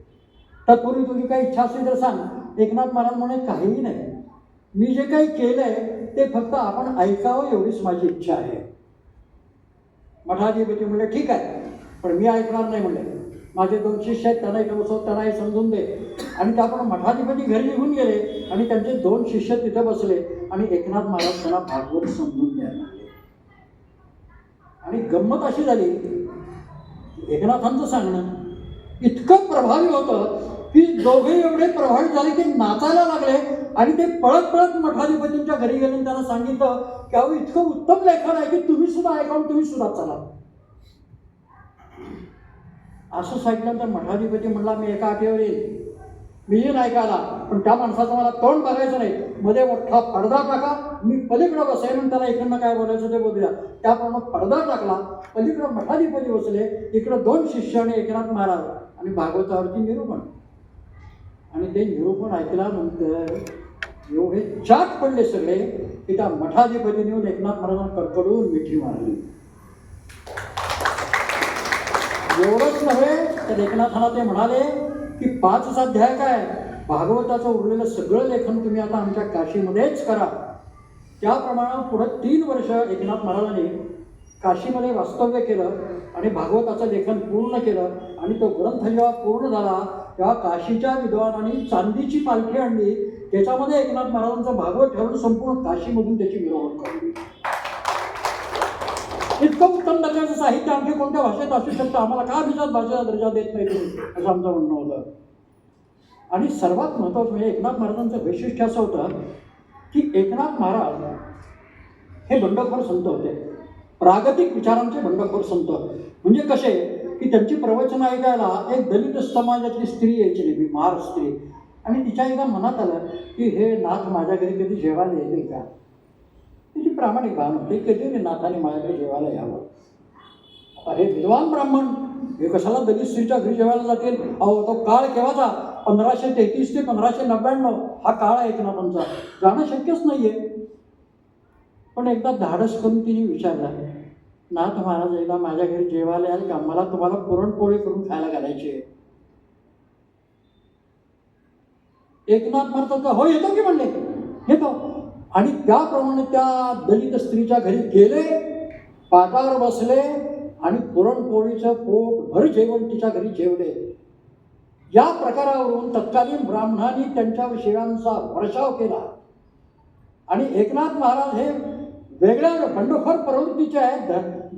तत्पूर्वी तुझी काही इच्छा असेल तर सांग. एकनाथ महाराज म्हणे काहीही नाही, मी जे काही केलंय ते फक्त आपण ऐकावं एवढीच माझी इच्छा आहे. मठाधिपती म्हणले ठीक आहे, पण मी ऐकणार नाही म्हणले. माझे 2 शिष्य आहेत, त्यांना इथं बसव, त्यांना हे समजून दे. आणि त्याप्रमाणे मठाधिपती घरी निघून गेले आणि त्यांचे 2 शिष्य तिथे बसले आणि एकनाथ महाराज त्यांना भागवत समजून द्यायला लागले. आणि गंमत अशी झाली, एकनाथांचं सांगणं इतकं प्रभावी होतं की दोघे एवढे प्रभावित झाले की नाचायला लागले. आणि ते पळत पळत मठाधिपतींच्या घरी गेले आणि त्यांना सांगितलं की अहो इतकं उत्तम लेखन आहे की तुम्ही सुद्धा ऐकावून तुम्ही सुद्धा चला. असं सांगितल्यानंतर मठाधिपती म्हणला मी एका आठवड्यावर येईल, मी येईन ऐकायला, पण त्या माणसाचं मला तोंड बघायचं नाही. मध्ये मोठा पडदा टाका, मी पलीकडं बसेन आणि त्याला इकडनं काय बोलायचं ते बोलूया. त्याप्रमाणे पडदा टाकला, पलीकडं मठाधिपती बसले, इकडं 2 शिष्य आणि एकनाथ महाराज आणि भागवतावरती निरूपण. आणि ते निरूपण ऐकल्यानंतर एवढे चाट पडले सगळे की त्या मठाधिपतीने येऊन एकनाथ महाराजांना कडकडून मिठी मारली. एवढंच नव्हे तर एकनाथांना ते म्हणाले की 5 अध्याय काय, भागवताचं उरलेलं सगळं लेखन तुम्ही आता आमच्या काशीमध्येच करा. त्याप्रमाणे पुढे 3 वर्ष एकनाथ महाराजांनी काशीमध्ये वास्तव्य केलं आणि भागवताचं लेखन पूर्ण केलं. आणि तो ग्रंथ जेव्हा पूर्ण झाला तेव्हा काशीच्या विद्वानांनी चांदीची पालखी आणली, त्याच्यामध्ये एकनाथ महाराजांचं भागवत ठेवून संपूर्ण काशीमधून त्याची मिरवणूक काढली. इतकं उत्तम दर्जाचं साहित्य आणखी कोणत्या भाषेत असू शकतं, आम्हाला का अभिजात भाषेचा दर्जा देत नाही तुम्ही, असं आमचं म्हणणं होतं. आणि सर्वात महत्त्वाचं म्हणजे एकनाथ महाराजांचं वैशिष्ट्य असं होतं की एकनाथ महाराज हे बंडखोर संत होते, प्रागतिक विचारांचे बंडखोर संत. म्हणजे कसे की त्यांची प्रवचनं ऐकायला एक दलित समाजातली स्त्री यायची नेहमी, महार स्त्री. आणि तिच्या एकदा मनात आलं की हे नाथ माझ्या घरी कधी जेवायला येतील का. तिची प्रामाणिक भावना होती, कधी नाथाने माझ्याकडे जेवायला यावं. आता हे विद्वान ब्राह्मण हे कशाला दलित स्त्रीच्या घरी जेवायला जातील. अहो तो काळ केव्हाचा, 1533 ते 1599 हा काळ आहे एकनाथांचा, जाणं शक्यच नाहीये. पण एकदा धाडस करून तिने विचारलं, नाथ महाराज एकदा माझ्या घरी जेवायला याल का, मला तुम्हाला पुरणपोळी करून खायला घालायची आहे. एकनाथ महाराज हो येतो की म्हणले, येतो. आणि त्याप्रमाणे त्या दलित स्त्रीच्या घरी गेले, पाटावर बसले आणि पुरणपोळीचं पोटभर जेवण तिच्या घरी जेवले. या प्रकारावरून तत्कालीन ब्राह्मणांनी त्यांच्यावर शिव्यांचा वर्षाव केला. आणि एकनाथ महाराज हे वेगळ्या बंडखोर प्रवृत्तीचे आहेत,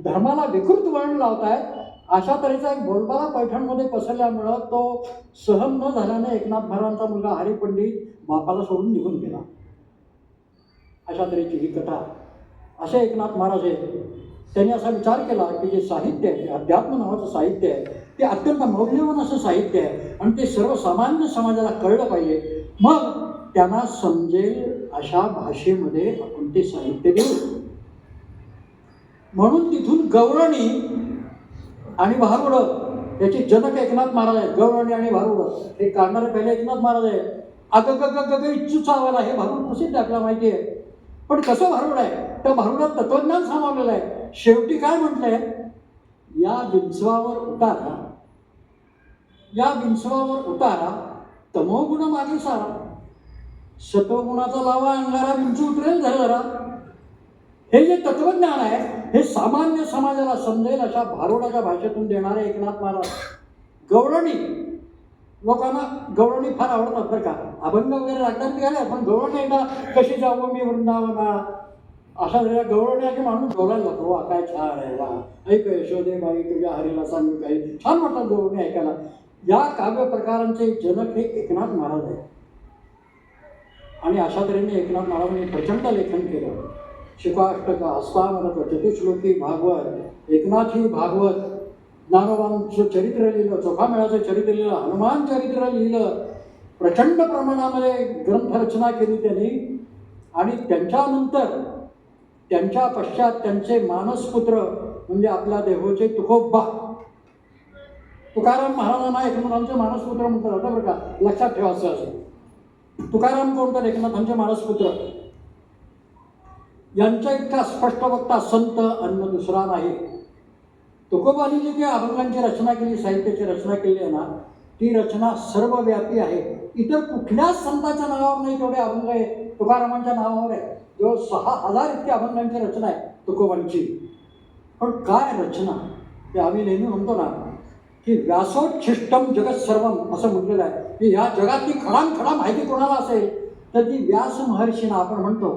धर्माला विकृत वळण लावत आहेत. अशा तऱ्हेचा एक बोलबाला पैठणमध्ये पसरल्यामुळं तो सहन न झाल्याने एकनाथ महाराजांचा मुलगा हरिपंडित बापाला सोडून निघून गेला. अशा तऱ्हेची ही कथा. असे एकनाथ महाराज आहेत. त्यांनी असा विचार केला की जे साहित्य आहे, अध्यात्म नावाचं साहित्य आहे, ते अत्यंत मौल्यवान असं साहित्य आहे आणि ते सर्वसामान्य समाजाला कळलं पाहिजे. मग त्यांना समजेल अशा भाषेमध्ये आपण ते साहित्य देऊ. म्हणून तिथून गवळणी आणि भारुडं याचे जनक एकनाथ महाराज आहेत. गवळणी आणि भारुडं हे काढणारे पहिले एकनाथ महाराज आहे. अगगगगग इच्छू चावायला हे भारुड प्रसिद्ध आपल्याला माहिती आहे. पण कसं भारुड आहे, त्या भारुडात तत्वज्ञान सामावलेलं आहे. शेवटी काय म्हटलंय, या विंचवावर उतारा, या विंचवावर उतारा, तमोगुण मागे सारा, सत्वगुणाचा लावा अंगारा, विंचू उतरेल जरा. हे जे तत्वज्ञान आहे हे सामान्य समाजाला समजेल अशा भारुडाच्या भाषेतून देणारे एकनाथ महाराज. गवळणी लोकांना गवळणी फार आवडतात बरं का, अभंग वगैरे लागतात की काय, पण गवळणी एकदा कशी जाऊ मी वृंदावना, अशा वेळेला गवळणी की माणूस बोलायला लागतो, वा काय छान आहे, वा ऐक यशोदे बाई तुझ्या हरीला सांगू काही, छान वाटतात गवळणी ऐकायला. या काव्य प्रकारांचे जनक हे एकनाथ महाराज आहे. आणि अशा तऱ्हेने एकनाथ महाराजांनी प्रचंड लेखन केलं. शिकाष्टक, हस्तामरक, चतुश्लोकी भागवत, एकनाथी भागवत, ज्ञानोबांचं चरित्र लिहिलं, चोखामेळाचं चरित्र लिहिलं, हनुमान चरित्र लिहिलं, प्रचंड प्रमाणामध्ये ग्रंथरचना केली त्यांनी. आणि त्यांच्यानंतर त्यांच्या पश्चात त्यांचे मानसपुत्र म्हणजे आपल्या देहोचे तुकोबा तुकाराम महाराजांना एकनाथांचे मानसपुत्र म्हणतात. आता बरं का, लक्षात ठेवायचं असं, तुकाराम कोण तर एकनाथांचे मानसपुत्र. यांच्या इतका स्पष्ट वक्ता संत अन्न दुसरा नाही. तुकोबांनी जी काही अभंगांची रचना केली, साहित्याची रचना केली आहे ना, ती रचना सर्वव्यापी आहे. इतर कुठल्याच संतांच्या नावावर नाही तेवढे अभंग आहे, तुकारामांच्या नावावर आहे. जवळ 6000 इतकी अभंगांची रचना आहे तुकोबांची. पण काय रचना, ते आम्ही नेहमी म्हणतो ना की व्यासोच्छिष्टम जगत सर्वम असं म्हटलेलं आहे की ह्या जगातली खडामखडा माहिती कोणाला असेल तर ती व्यास महर्षींना आपण म्हणतो.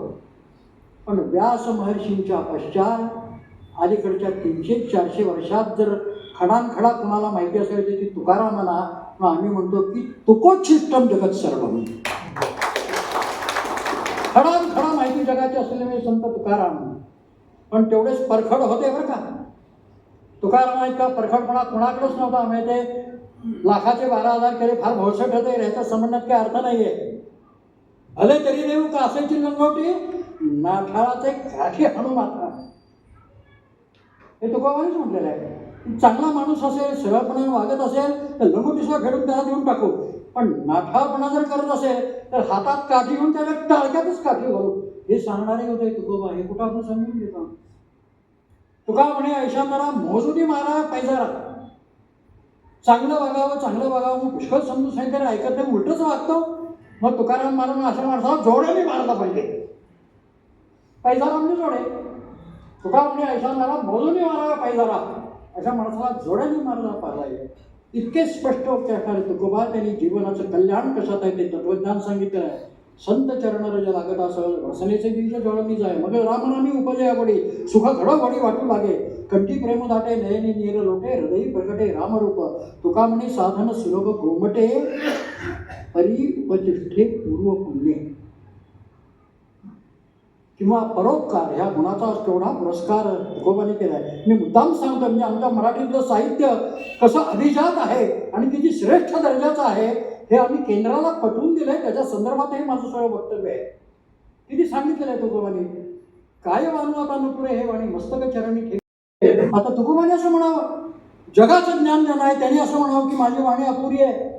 पण व्यास महर्षींच्या पश्चात अलीकडच्या 300-400 वर्षात जर खडानखडा कोणाला माहिती असेल तर ती तुकारामांना आम्ही म्हणतो की तुकोच्छिष्टम जगत सर्वम. खडानखडा माहिती जगाची असलेले म्हणजे संत तुकाराम. पण तेवढेच परखड होते बरं का. तुकारामा इतका परखडपणा कोणाकडेच नव्हता. म्हणजे ते लाखाचे 12,000 केले फार भोळसट होते, याचा समजण्यात काही अर्थ नाही आहे. भले तरी देऊ का असायची लंगोटी नाठाळाचे काठी हाणू माथा. हे तुकोबानीच म्हटलेलं आहे. चांगला माणूस असेल, सरळपणाने वागत असेल तर लंगोटी सुद्धा खेळून त्याला देऊन टाकू, पण नाठाळपणा जर करत असेल तर हातात काठी घेऊन त्याच्या टाळक्यातच काठी घालू, हे सांगणारे होते तुकोबा. हे कुठं आपण समजून घेतो. तुका म्हणे ऐशांना मोजूनी मारा पैजारा. चांगलं वागावं मग पुष्कळ समजून सांगितलं ऐकत नाही, उलटच वागतो. मग तुकाराम महाराज अशा माणसाला जोड्याने मारला पाहिजे. पैजारा म्हणजे जोडे. तुका म्हणे ऐशांना मोजूनी मारावा पैजारा, अशा माणसाला जोड्याने मारला पाहिजे. इतके स्पष्ट होते असणारे तुकोबा. त्यांनी जीवनाचं कल्याण कशात आहे ते तत्वज्ञान सांगितलं आहे. संत चरण रज लागत असं रसनेचे बीज जळमी जाय मग रामनामी उपजय आवडी सुख घडोघडी वाटू लागे कंठी प्रेम दाटे नयनी नीर लोटे हृदयी प्रगटे रामरूप. तुका म्हणे साधन सुलभ गोमटे परी उपतिष्ठे पूर्व पुण्य किंवा परोपकार ह्या गुणाचा केवढा पुरस्कार तुकोबाने केलाय. मी मुद्दाम सांगतो म्हणजे आमच्या मराठीतलं साहित्य कसं अभिजात आहे आणि किती श्रेष्ठ दर्जाचं आहे हे आम्ही केंद्राला पटवून दिलंय. त्याच्या संदर्भातही माझं सगळं वक्तव्य आहे. किती सांगितलेलं आहे तुकोबाने. काय वाणू आता नुपुरे हे वाणी मस्तक चरणी ठेवी. आता तुकोबाने असं म्हणावं, जगाचं ज्ञान ज्ञान आहे त्यांनी असं म्हणावं की माझी वाणी अपुरी आहे.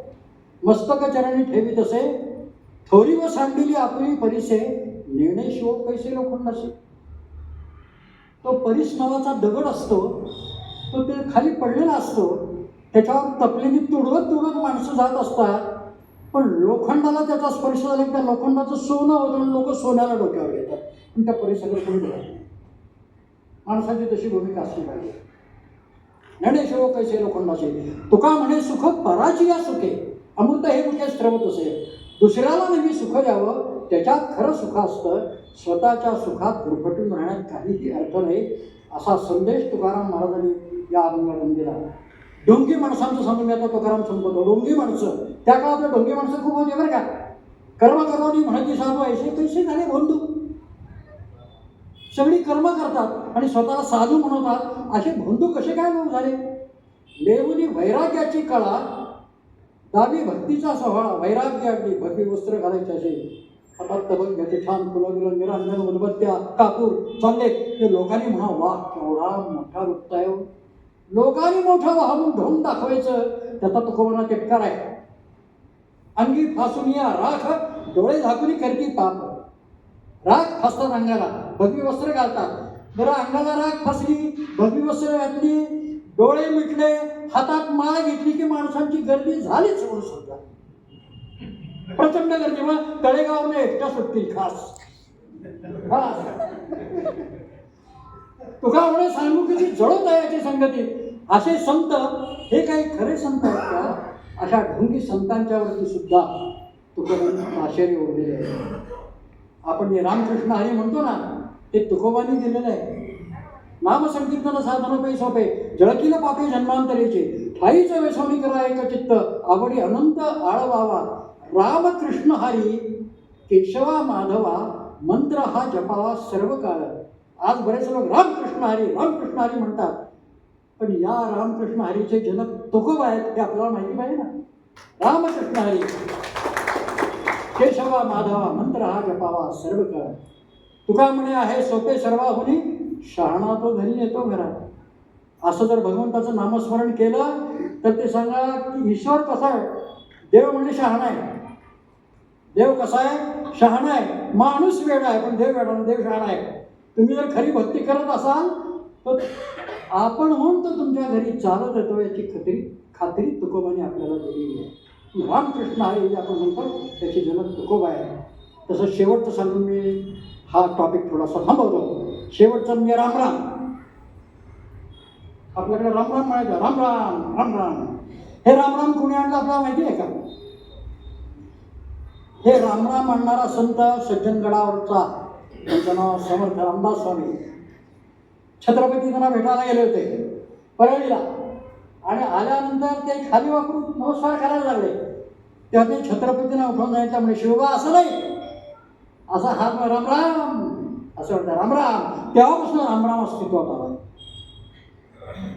मस्तक चरणी ठेवी तसे थोरी व सांडलेली आपुरी परिसे निर्णय शिव कैसे लोखंडाशी. तो परीस नावाचा दगड असतो, तो ते खाली पडलेला असतो, त्याच्यावर तपलेनी तुडवत माणसं जात असतात, पण लोखंडाला त्याचा स्पर्श झाला की त्या लोखंडाचं सोनं होतं आणि लोक सोन्याला डोक्यावर घेतात. पण त्या परिसरात कोणी बोलत नाही. माणसाची तशी भूमिका असली पाहिजे. निर्णय शिव कैसे लोखंडाशी. तुका म्हणे सुख पराची या सुखे अमृत हे मुखे स्त्रवत असे. दुसऱ्याला नेहमी सुख द्यावं त्याच्यात खरं सुख असतं. स्वतःच्या सुखात गुरफटून राहण्यात काहीही अर्थ नाही, असा संदेश तुकाराम महाराजांनी या अभंगातून दिला. डोंगी माणसांचं समजून घेता तुकाराम संपतो. डोंगी माणसं त्या काळात डोंगी माणसं खूप होती बरं का. कर्म करवणी म्हणती साधू ऐसे कैसे झाले बंधू. सगळी कर्म करतात आणि स्वतःला साधू म्हणवतात, असे बंधू कसे काय लोक झाले. देवनी वैराग्याची कळा दावी भक्तीचा सोहळा. वैराग्याची भक्ती वस्त्र घालायचे असे हातात तबक घेते छान फुलं निरांजन उदबत्त्या कापूर चालले. ते लोकांनी म्हणा वा केवढा मोठा वृत्त आहे. लोकांनी मोठं वाहून ढोंग दाखवायचं त्याचा तुकोबांना चटकार आहे. अंगी फासून या राख डोळे झाकून करती पाप. राख फासतात अंगाला, भगवी वस्त्र घालतात. बरं अंगाला राख फासली, भगवी वस्त्र घातली, डोळे मिटले, हातात माळ घेतली की माणसांची गर्दी झालीच म्हणून समजा. प्रचंड गर्दी. मग तळेगावने एकट्या सुटतील खास. तुका म्हणे सांगू किती जळत आहे याची संगती. असे संत हे काही खरे संत आहेत का. अशा ढोंगी संतांच्यावरती सुद्धा तुकोबांनी आश्चर्य ओढलेले आहे. आपण जे रामकृष्ण हरी म्हणतो ना ते तुकोबांनी दिलेलं आहे. नाम संकीर्तन साधन पै सोपे जळकीला पापे जन्मांतरेचे ठाईच वेसवणी करा एक चित्त आवडी अनंत आळवावा. रामकृष्ण हरी केशवा माधवा मंत्र हा जपावा सर्व काळ. आज बरेच लोक रामकृष्ण हरी म्हणतात, पण या रामकृष्ण हरीचे जनक तुकोबा आहेत हे आपल्याला माहिती पाहिजे ना. रामकृष्ण हरी केशवा माधवा मंत्र हा जपावा सर्व काळ. तुका म्हणे आहे सोपे सर्वाहुनी शहाणा तो घरी येतो घरात. असं जर भगवंताचं नामस्मरण केलं तर ते सांगा की ईश्वर कसा आहे. देव म्हणजे शहाणा आहे. देव कसा आहे शहाणा आहे. माणूस वेडा आहे पण देव वेडा, देव शहाणा आहे. तुम्ही जर खरी भक्ती करत असाल तर आपण होऊन तर तुमच्या घरी चालत येतो याची खात्री तुकोबाने आपल्याला दिलेली आहे. रामकृष्ण हरी जे आपण म्हणतो त्याची जनक तुकोबा आहे. तसं शेवटचं सांगून मी हा टॉपिक थोडासा थांबवतो. शेवटचं म्हणजे रामराम. आपल्याकडे रामराम म्हणायचं. रामराम. हे रामराम कोणी आणलं आपल्याला माहिती आहे का. हे रामराम म्हणणारा संत सज्जनगडावरचा त्यांचं नाव समर्थ रामदास स्वामी. छत्रपती त्यांना भेटायला गेले होते परळीला आणि आल्यानंतर ते खाली वापरून नमस्कार करायला लागले. तेव्हा ते छत्रपतींना उठवून जायचं म्हणजे शिवबा असं नाही, असा हात रामराम असं वाटतं रामराम. तेव्हापासून रामराम अस्तित्वात आला.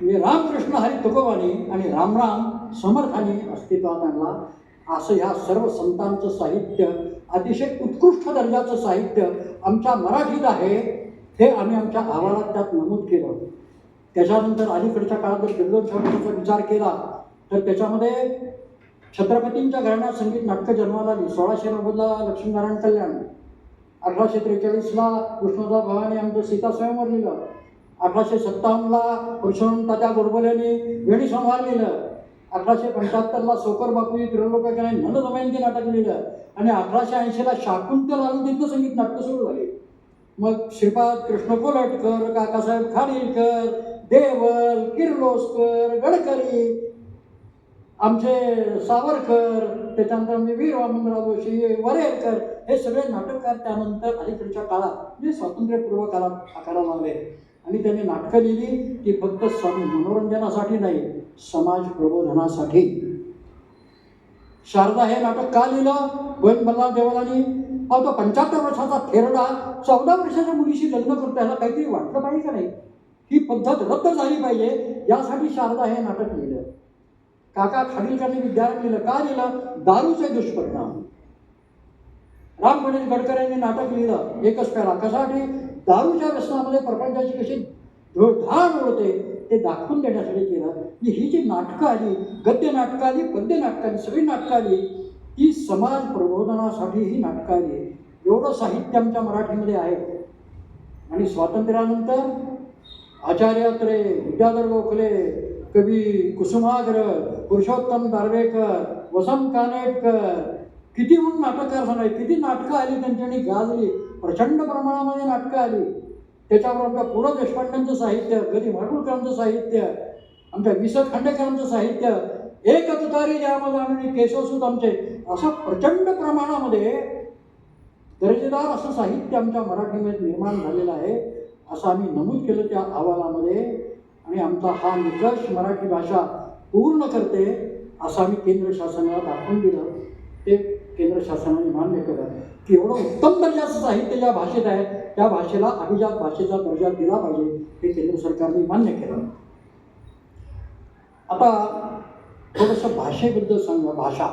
म्हणजे रामकृष्ण हरी तुकोबाने आणि रामराम समर्थाने अस्तित्वात आणला. असं ह्या सर्व संतांचं साहित्य अतिशय उत्कृष्ट दर्जाचं साहित्य आमच्या मराठीत आहे हे आम्ही आमच्या अहवालात त्यात नमूद केलं. त्याच्यानंतर अलीकडच्या काळात जर बिल्लोद साहेबांचा विचार केला तर त्याच्यामध्ये छत्रपतींच्या घराण्यात संगीत नाटकं जन्माला आली. 1690ला लक्ष्मीनारायण कल्याण, 1843ला कृष्णदास भवानी आमचं सीता स्वयंवर लिहिलं, 1857ला पुरुषोत्तम तात्या गोडबोले वेणी संहार लिहिलं, 1875ला सोकर बापूजी त्रिलोकाने नंददमयंती नाटक लिहिलं आणि 1880ला शाकुंतल आनंदीतनं संगीत नाटकं सुरू झाली. मग श्रीपाद कृष्ण कोल्हटकर, काकासाहेब खाडिलकर, देवल, किर्लोस्कर, गडकरी, आमचे सावरकर, त्याच्यानंतर आमचे वीर वामनराव जोशी, वरेरकर, हे सगळे नाटककार त्यानंतर अलीकडच्या काळात म्हणजे स्वातंत्र्यपूर्व काळात आकाराला लागले आणि त्यांनी नाटकं लिहिली ती फक्त मनोरंजनासाठी नाही, समाज प्रबोधनासाठी. शारदा हे नाटक का लिहिलं? गोविंद बल्लाळ देवलानी तो 75 वर्षाचा थेरडा 14 वर्षाच्या मुलीशी लग्न करतो, त्याला काहीतरी वाटलं पाहिजे का नाही? ही पद्धत रद्द झाली पाहिजे यासाठी शारदा हे नाटक लिहिलं. काका खाडिलकरांनी विद्यार्थी लिहिलं. का लिहिलं? दारूचे दुष्परिणाम. राम गणेश गडकऱ्यांनी नाटक लिहिलं एकच प्याला. कशासाठी? दारूच्या व्यसनामध्ये प्रपंचाची कशी घाण उडते ते दाखवून देण्यासाठी केलं. की ही जी नाटकं आली, गद्य नाटकं आली, पद्य नाटकं आली, सगळी नाटकं आली, ती समाज प्रबोधनासाठी ही नाटकं आली. एवढं साहित्य आमच्या मराठीमध्ये आहे. आणि स्वातंत्र्यानंतर आचार्य अत्रे, विद्याधर गोखले, कवी कुसुमाग्र, पुरुषोत्तम दार्वेकर, वसंत कानेटकर, किती म्हणून नाटककार झाले, किती नाटकं आली त्यांच्यानी गाजली, प्रचंड प्रमाणामध्ये नाटकं आली. त्याच्यावर आमच्या पु ल देशपांडेंचं साहित्य, गदी माडगुळकरांचं साहित्य, आमच्या वि स खांडेकरांचं साहित्य, एक तुतारी ज्यामध्ये आम्ही केशवसूत आमचे, असं प्रचंड प्रमाणामध्ये दर्जेदार असं साहित्य आमच्या मराठीमध्ये निर्माण झालेलं आहे असं आम्ही नमूद केलं त्या अहवालामध्ये. आणि आमचा हा निकष मराठी भाषा पूर्ण करते असं आम्ही केंद्र शासनाला दाखवून दिलं. ते केंद्र शासनाने मान्य केलं की एवढं उत्तम दर्जाचं साहित्य ज्या भाषेत आहे त्या भाषेला अभिजात भाषेचा दर्जा दिला पाहिजे, हे केंद्र सरकारने मान्य केलं. आता थोडंसं भाषेबद्दल सांगा. भाषा,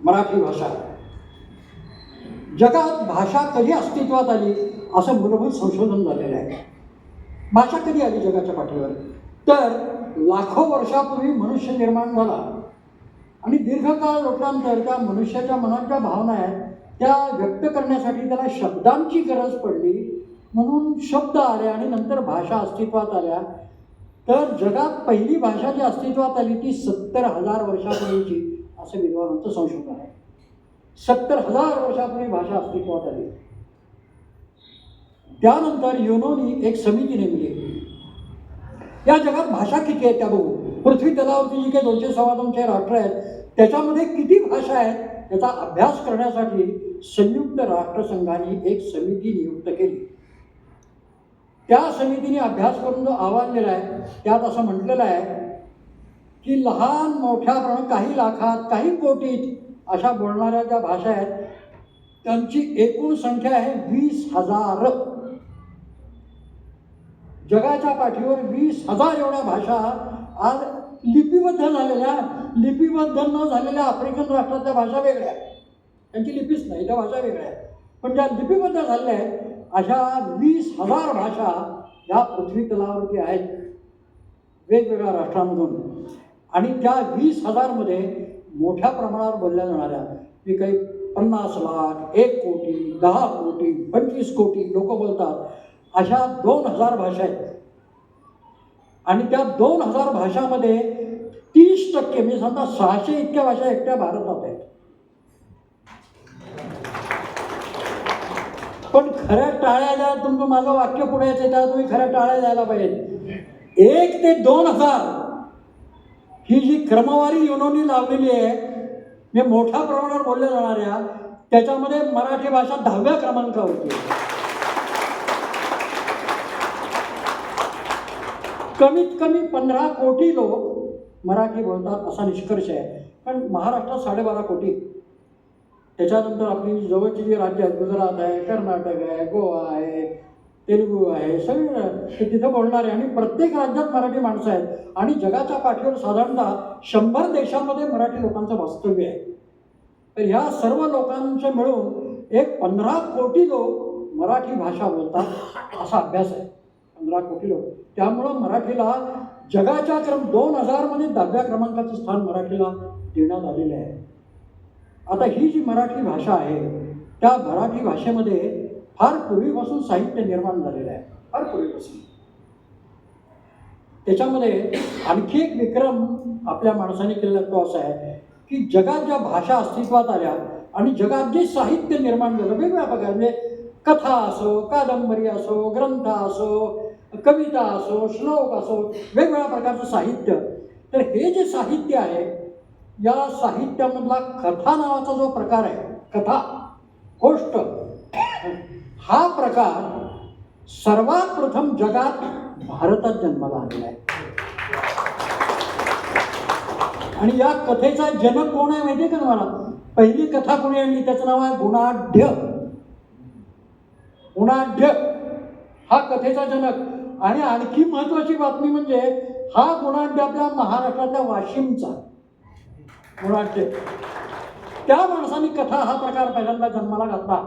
मराठी भाषा जगात भाषा कधी अस्तित्वात आली असं मूलभूत संशोधन झालेलं आहे. भाषा कधी आली जगाच्या पाठीवर? तर लाखो वर्षापूर्वी मनुष्य निर्माण झाला आणि दीर्घकाळ लोकांतर त्या मनुष्याच्या मनात ज्या भावना आहेत त्या व्यक्त करण्यासाठी त्याला शब्दांची गरज पडली, म्हणून शब्द आले आणि नंतर भाषा अस्तित्वात आल्या. तर जगात पहिली भाषा जी अस्तित्वात आली ती 70,000 वर्षापूर्वीची असं विद्वानांचं संशोधन आहे. 70,000 वर्षापूर्वी भाषा अस्तित्वात आली. त्यानंतर युनोनी एक समिती नेमली. या जगात भाषा किती आहेत त्या बघू. पृथ्वी तलावरती जी काही 200-250 राष्ट्र आहेत त्याच्यामध्ये किती भाषा आहेत याचा अभ्यास करण्यासाठी संयुक्त राष्ट्रसंघाने एक समिती नियुक्त केली. त्या समितीने अभ्यास करून जो अहवाल दिला आहे त्यात असं म्हटलेलं आहे की लहान मोठ्या काही लाखात काही कोटीत अशा बोलणाऱ्या ज्या भाषा आहेत त्यांची एकूण संख्या आहे 20,000. जगाच्या पाठीवर 20,000 एवढ्या भाषा आज लिपिबद्ध झालेल्या, लिपिबद्ध न झालेल्या आफ्रिकन राष्ट्रातल्या भाषा वेगळ्या, त्यांची लिपीच नाही, त्या भाषा वेगळ्या आहेत. पण ज्या लिपिबद्ध झालेल्या आहेत अशा 20,000 भाषा या पृथ्वी तलावरती आहेत वेगवेगळ्या राष्ट्रांमधून. आणि त्या 20,000 मध्ये मोठ्या प्रमाणावर बोलल्या जाणाऱ्या मी काही 50 लाख, 1 कोटी, 10 कोटी, 25 कोटी लोक बोलतात अशा 2,000 भाषा आहेत. आणि त्या 2,000 भाषामध्ये 30% मी सांगता 600 इतक्या भाषा एकट्या भारतात आहेत. पण खऱ्या टाळ्या द्या, तुमचं माझं वाक्य पुढे येते त्याला तुम्ही खऱ्या टाळ्या द्यायला पाहिजे. 1 ते 2,000 ही जी क्रमवारी युनोनी लावलेली आहे मी मोठ्या प्रमाणावर बोलल्या जाणाऱ्या त्याच्यामध्ये मराठी भाषा 10व्या क्रमांकावरती. कमीत कमी 15 कोटी लोक मराठी बोलतात असा निष्कर्ष आहे. पण महाराष्ट्रात 12.5 कोटी. त्याच्यानंतर आपली जवळची जी राज्य आहेत गुजरात आहे, कर्नाटक आहे, गोवा आहे, तेलुगू आहे, सगळे तिथं बोलणारे आणि प्रत्येक राज्यात मराठी माणसं आहेत. आणि जगाच्या पाठीवर साधारणतः 100 देशांमध्ये मराठी लोकांचं वास्तव्य आहे. तर ह्या सर्व लोकांचं मिळून एक 15 कोटी लोक मराठी भाषा बोलतात असा अभ्यास आहे. 15 कोटी लोक. त्यामुळं मराठीला जगाच्या 2000 मध्ये 10व्या क्रमांकाचं स्थान मराठीला देण्यात आलेलं आहे. आता ही जी मराठी भाषा आहे त्या मराठी भाषेमध्ये फार पूर्वीपासून साहित्य निर्माण झालेलं आहे. फार पूर्वीपासून. त्याच्यामध्ये आणखी एक विक्रम आपल्या माणसाने केलेला तो असा आहे की जगात ज्या भाषा अस्तित्वात आल्या आणि जगात जे साहित्य निर्माण झालं वेगवेगळ्या प्रकार, म्हणजे कथा असो, कादंबरी असो, ग्रंथ असो, कविता असो, श्लोक असो, वेगवेगळ्या प्रकारचं साहित्य. तर हे जे साहित्य आहे या साहित्यामधला कथा नावाचा जो प्रकार आहे, कथा गोष्ट, हा प्रकार सर्वात प्रथम जगात भारतात जन्माला आलेला आहे. आणि या कथेचा जनक कोण आहे माहिती आहे का तुम्हाला? पहिली कथा कोणी आणली त्याचं नाव आहे गुणाढ्य. गुणाढ्य हा कथेचा जनक. आणि आणखी महत्वाची बातमी म्हणजे हा गुणाढ्य आपल्या महाराष्ट्रातल्या वाशिमचा गुणाढ्य. त्या माणसाने कथा हा प्रकार पहिल्यांदा जन्माला घातला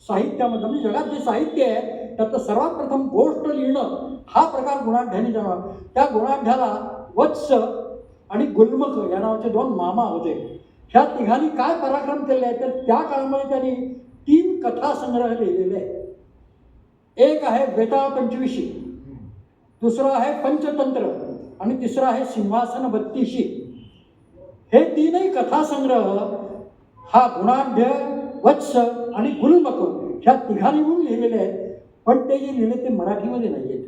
साहित्यामध्ये. म्हणजे जगात जे साहित्य आहे त्यातलं सर्वात प्रथम गोष्ट लिहिणं हा प्रकार गुणाढ्याने जन्माला. त्या गुणाढ्याला वत्स आणि गुल्मक या नावाचे 2 मामा होते. ह्या तिघांनी काय पराक्रम केले आहे तर त्या काळामध्ये त्यांनी 3 कथा संग्रह लिहिलेले आहेत. एक आहे वेताळ पंचविशी, दुसरं आहे पंचतंत्र आणि तिसरं आहे सिंहासन 32. हे 3ही कथा संग्रह हा गुणाढ्य, वत्स आणि गुल्मक ह्या तिघांनी म्हणून लिहिलेले आहेत. पण ते जे लिहिले ते मराठीमध्ये नाही आहेत.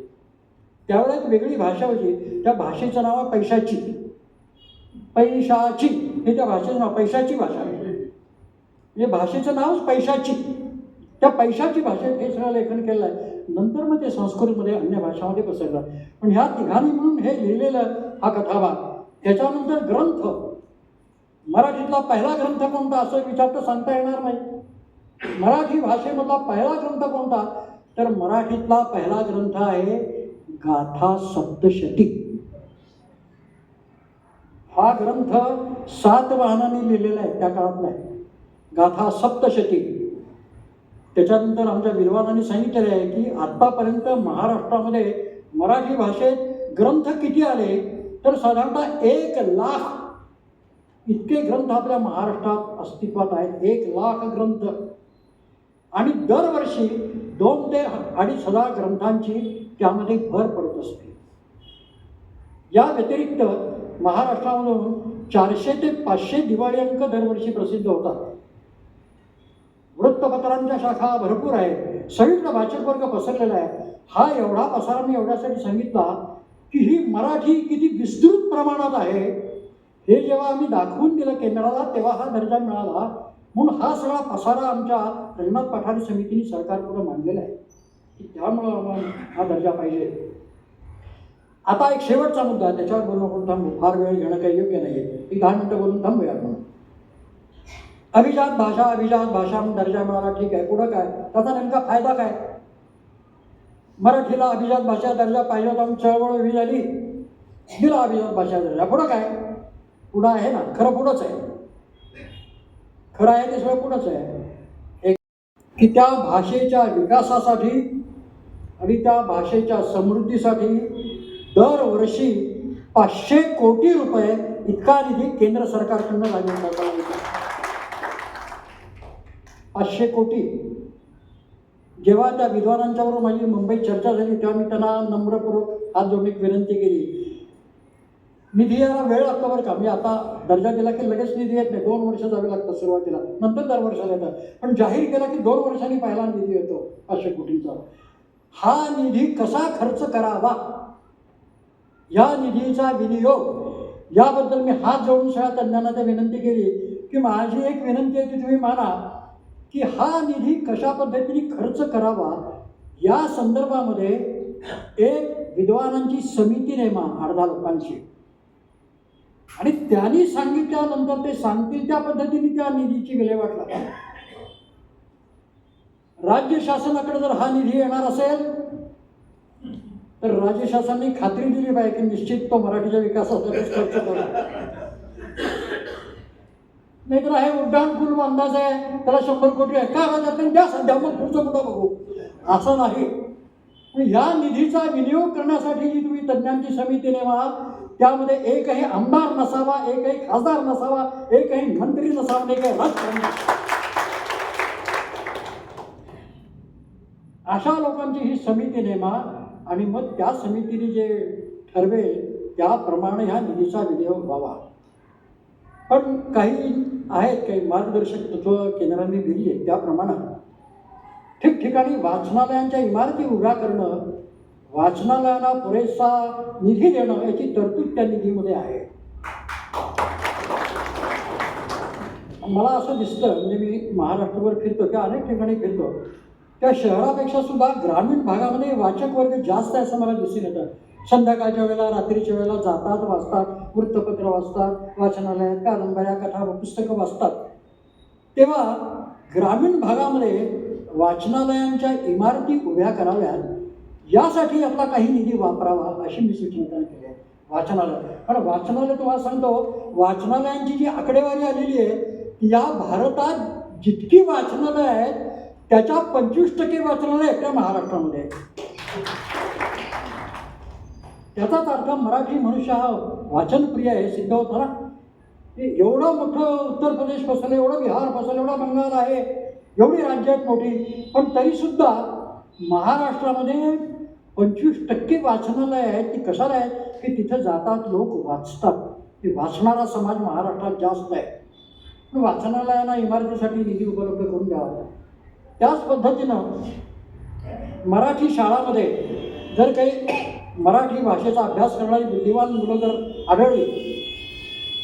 त्यावेळेला एक वेगळी भाषा होती. त्या भाषेचं नाव आहे पैशाची. पैशाची हे त्या भाषेचं नाव. पैशाची भाषा म्हणजे भाषेचं नावच पैशाची. त्या पैशाची भाषेत हे सगळं लेखन केलं आहे. नंतर मग ते संस्कृतमध्ये अन्य भाषामध्ये पसरलं. पण ह्या तिघांनी म्हणून हे लिहिलेलं हा कथाभाग. त्याच्यानंतर ग्रंथ. मराठीतला पहिला ग्रंथ कोणता असं विचार तर सांगता येणार नाही. मराठी भाषेमधला पहिला ग्रंथ कोणता तर मराठीतला पहिला ग्रंथ आहे गाथा सप्तशती. हा ग्रंथ 7 वाहनांनी लिहिलेला आहे त्या काळातला आहे. गाथा सप्तशती. त्याच्यानंतर आमच्या विद्वानांनी सांगितलेलं आहे की आत्तापर्यंत महाराष्ट्रामध्ये मराठी भाषेत ग्रंथ किती आले तर साधारणतः 1,00,000 इतके ग्रंथ आपल्या महाराष्ट्रात अस्तित्वात आहेत. 1,00,000 ग्रंथ. आणि दरवर्षी 2,000 ते 2,500 ग्रंथांची त्यामध्ये भर पडत असते. या व्यतिरिक्त महाराष्ट्रामधून 400 ते 500 दिवाळी अंक दरवर्षी प्रसिद्ध होतात. वृत्तपत्रांच्या शाखा भरपूर आहेत. सगळीकडे वाचक वर्ग पसरलेला आहे. हा एवढा पसारा मी एवढ्यासाठी सांगितला की ही मराठी किती विस्तृत प्रमाणात आहे हे जेव्हा आम्ही दाखवून दिलं केंद्राला तेव्हा हा दर्जा मिळाला. म्हणून हा सगळा पसारा आमच्या रंगनाथ पठारे समितीने सरकारपुढे मांडलेला आहे की त्यामुळं आम्हाला हा दर्जा पाहिजे. आता एक शेवटचा मुद्दा आहे त्याच्यावर बोलणं कोण थांबू. फार वेळ घेणं काही योग्य नाही आहे. एक 10 मिनटं बोलून थांबूया आपण. अभिजात भाषा म्हणून दर्जा मिळाला ठीक आहे. पुढं काय त्याचा नेमका फायदा काय? मराठीला अभिजात भाषा दर्जा पाहिजे होता. चळवळ उभी झाली दिला अभिजात भाषा दर्जा. पुढं काय? पुढं आहे ना खरं पुढंच आहे. खरं आहे ते सगळं पुढंच आहे. एक की त्या भाषेच्या विकासासाठी आणि त्या भाषेच्या समृद्धीसाठी दरवर्षी 500 कोटी रुपये इतका निधी केंद्र सरकारकडून लागू करण्यात आला. 500 कोटी. जेव्हा त्या विद्वानांच्याबरोबर माझी मुंबईत चर्चा झाली तेव्हा मी त्यांना नम्रपूर्वक हात जोडून एक विनंती केली. निधी यायला वेळ लागतो बरं का. म्हणजे आता दर्जा दिला की लगेच निधी येत नाही. 2 वर्ष जावे लागतात सुरुवातीला. नंतर दर वर्षाला येतात. पण जाहीर केला की 2 वर्षांनी पहिला निधी येतो 500 कोटींचा. हा निधी कसा खर्च करावा या निधीचा विनियोग याबद्दल मी हात जोडून सगळ्या तज्ञांना त्या विनंती केली की माझी एक विनंती आहे की तुम्ही माना की हा निधी कशा पद्धतीने खर्च करावा या संदर्भामध्ये एक विद्वानांची समिती नेमा 8-10 लोकांची. आणि त्यांनी सांगितल्यानंतर ते सांगतील त्या पद्धतीने त्या निधीची विल्हेवाट लावा. राज्य शासनाकडे जर हा निधी येणार असेल तर राज्य शासनाने खात्री दिली पाहिजे की निश्चित तो मराठीच्या विकासासाठीच खर्च करा. नाहीतर हे उड्डाण पूल अंदाज आहे त्याला 100 कोटी आहे काय राहतात त्या सध्या मग पुढचं कुठं बघू असं नाही. या निधीचा विनियोग करण्यासाठी जी तुम्ही तज्ज्ञांची समिती नेमा त्यामध्ये एकही आमदार नसावा, एकही खासदार नसावा, एकही मंत्री नसावा, एकही राजकारणी अशा लोकांची ही समिती नेमा आणि मग त्या समितीने जे ठरवेल त्याप्रमाणे ह्या निधीचा विनियोग व्हावा. पण काही आहेत काही मार्गदर्शक तत्व केंद्रांनी दिली आहेत त्याप्रमाणे ठिकठिकाणी वाचनालयांच्या इमारती उभ्या करणं, वाचनालयांना पुरेसा निधी देणं याची तरतूद त्या निधीमध्ये आहे. मला असं दिसतं म्हणजे मी महाराष्ट्रभर फिरतो किंवा अनेक ठिकाणी फिरतो त्या शहरापेक्षा सुद्धा ग्रामीण भागामध्ये वाचक वर्ग जास्त आहे असं मला दिसून येतं. संध्याकाळच्या वेळेला रात्रीच्या वेळेला जातात, वाचतात, वृत्तपत्र वाचतात, वाचनालयात कादंबऱ्या कथा पुस्तकं वाचतात. तेव्हा ग्रामीण भागामध्ये वाचनालयांच्या इमारती उभ्या कराव्यात यासाठी आपला काही निधी वापरावा अशी मी सूचना केली आहे. वाचनालय कारण वाचनालय तुम्हाला सांगतो वाचनालयांची जी आकडेवारी आलेली आहे या भारतात जितकी वाचनालय आहेत त्याच्या 25% वाचनालय एकट्या महाराष्ट्रामध्ये आहे. त्याचाच अर्थ मराठी मनुष्य हा वाचनप्रिय आहे सिद्ध होत मला. एवढं मोठं उत्तर प्रदेश पसरलं, एवढं बिहार पसरलं, एवढा बंगाल आहे, एवढी राज्य आहेत मोठी, पण तरीसुद्धा महाराष्ट्रामध्ये 25% वाचनालय आहेत. ती कशाला आहेत की तिथं जातात लोक वाचतात. ते वाचणारा समाज महाराष्ट्रात जास्त आहे. पण वाचनालयांना इमारतीसाठी निधी उपलब्ध करून द्यावा. त्याच पद्धतीनं मराठी शाळामध्ये जर काही मराठी भाषेचा अभ्यास करणारी बुद्धिमान मुलं जर आढळली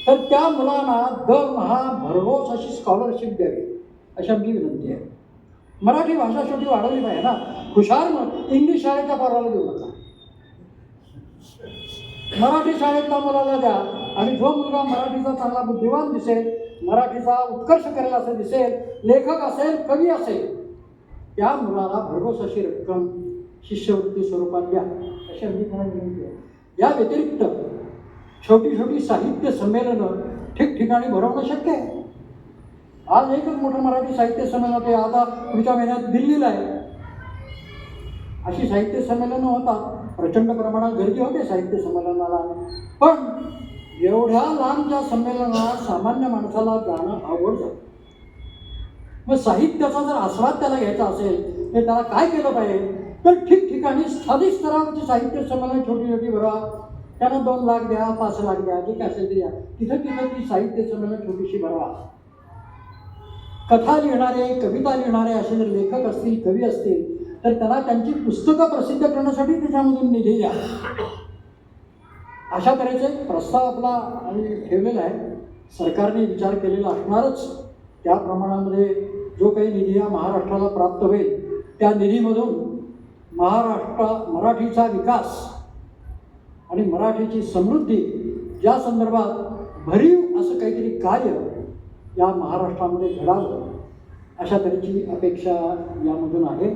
तर त्या मुलांना दरमहा भरघोस अशी स्कॉलरशिप द्यावी अशी आमची विनंती आहे. मराठी भाषा शेवटी वाढवली पाहिजे ना. हुशार इंग्लिश शाळेच्या पोराला देऊ नका, मराठी शाळेतल्या मुलाला द्या. आणि जो मुलगा मराठीचा चांगला बुद्धिमान दिसेल, मराठीचा उत्कर्ष करेल असं दिसेल, लेखक असेल, कवी असेल, त्या मुलाला भरघोस अशी रक्कम शिष्यवृत्ती स्वरूपात द्या अशी आमची विनंती आहे. या व्यतिरिक्त छोटी छोटी साहित्य संमेलनं ठिकठिकाणी भरवणं शक्य आहे. आज एकच मोठं मराठी साहित्य संमेलन होते, आता पुढच्या महिन्यात दिल्लीला आहे. अशी साहित्य संमेलनं होतात, प्रचंड प्रमाणात गर्दी होते साहित्य संमेलनाला. पण एवढ्या लांबच्या संमेलनाला सामान्य माणसाला जाणं अवघड जातं. मग साहित्याचा जर आस्वाद त्याला घ्यायचा असेल तर त्याला काय केलं पाहिजे तर ठिकठिकाणी स्थानिक स्तरावरची साहित्य संमेलन छोटी छोटी भरवा. त्यांना 2 लाख द्या, 5 लाख द्या, जे काय असेल ते द्या. तिथं तिथं ती साहित्य संमेलन छोटीशी भरवा. कथा लिहिणारे, कविता लिहिणारे असे जर लेखक असतील, कवी असतील तर त्यांना त्यांची पुस्तकं प्रसिद्ध करण्यासाठी त्याच्यामधून निधी द्या. अशा तऱ्हेचे प्रस्ताव आपला आम्ही ठेवलेला आहे. सरकारने विचार केलेला असणारच. त्या प्रमाणामध्ये जो काही निधी हा महाराष्ट्राला प्राप्त होईल त्या निधीमधून मराठीचा विकास आणि मराठीची समृद्धी या संदर्भात भरीव असं काहीतरी कार्य या महाराष्ट्रामध्ये घडावं अशा तऱ्हेची अपेक्षा यामधून आहे.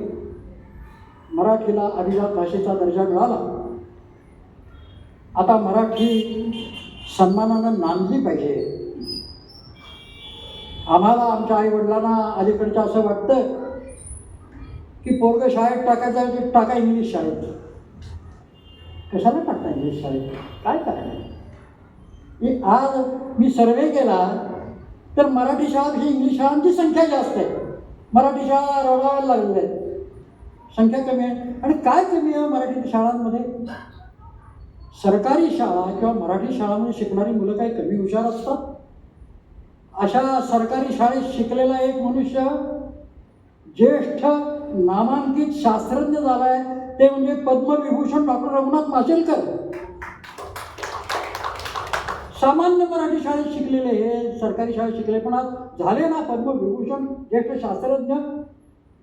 मराठीला अभिजात भाषेचा दर्जा मिळाला. आता मराठी सन्मानानं नांदली पाहिजे. आम्हाला आमच्या आईवडिलांना अलीकडचं असं वाटतं की पोरगं शाळेत टाकायचं ते टाका इंग्लिश शाळेत. कशाला टाकता इंग्लिश शाळेत? काय करायचं? आज मी सर्वे केला तर मराठी शाळांपेक्षा इंग्लिश शाळांची संख्या जास्त आहे. मराठी शाळा रडायला लागलेल्या आहेत, संख्या कमी आहे. आणि काय कमी आहे मराठी शाळांमध्ये? सरकारी शाळा किंवा मराठी शाळांमध्ये शिकणारी मुलं काही कमी हुशार असतात? अशा सरकारी शाळेत शिकलेला एक मनुष्य ज्येष्ठ नामांकित शास्त्रज्ञ झाला आहे ते म्हणजे पद्मविभूषण डॉक्टर रघुनाथ माशेलकर. सामान्य मराठी शाळेत शिकलेले हे सरकारी शाळेत शिकले पण आज झाले ना पद्मविभूषण ज्येष्ठ शास्त्रज्ञ.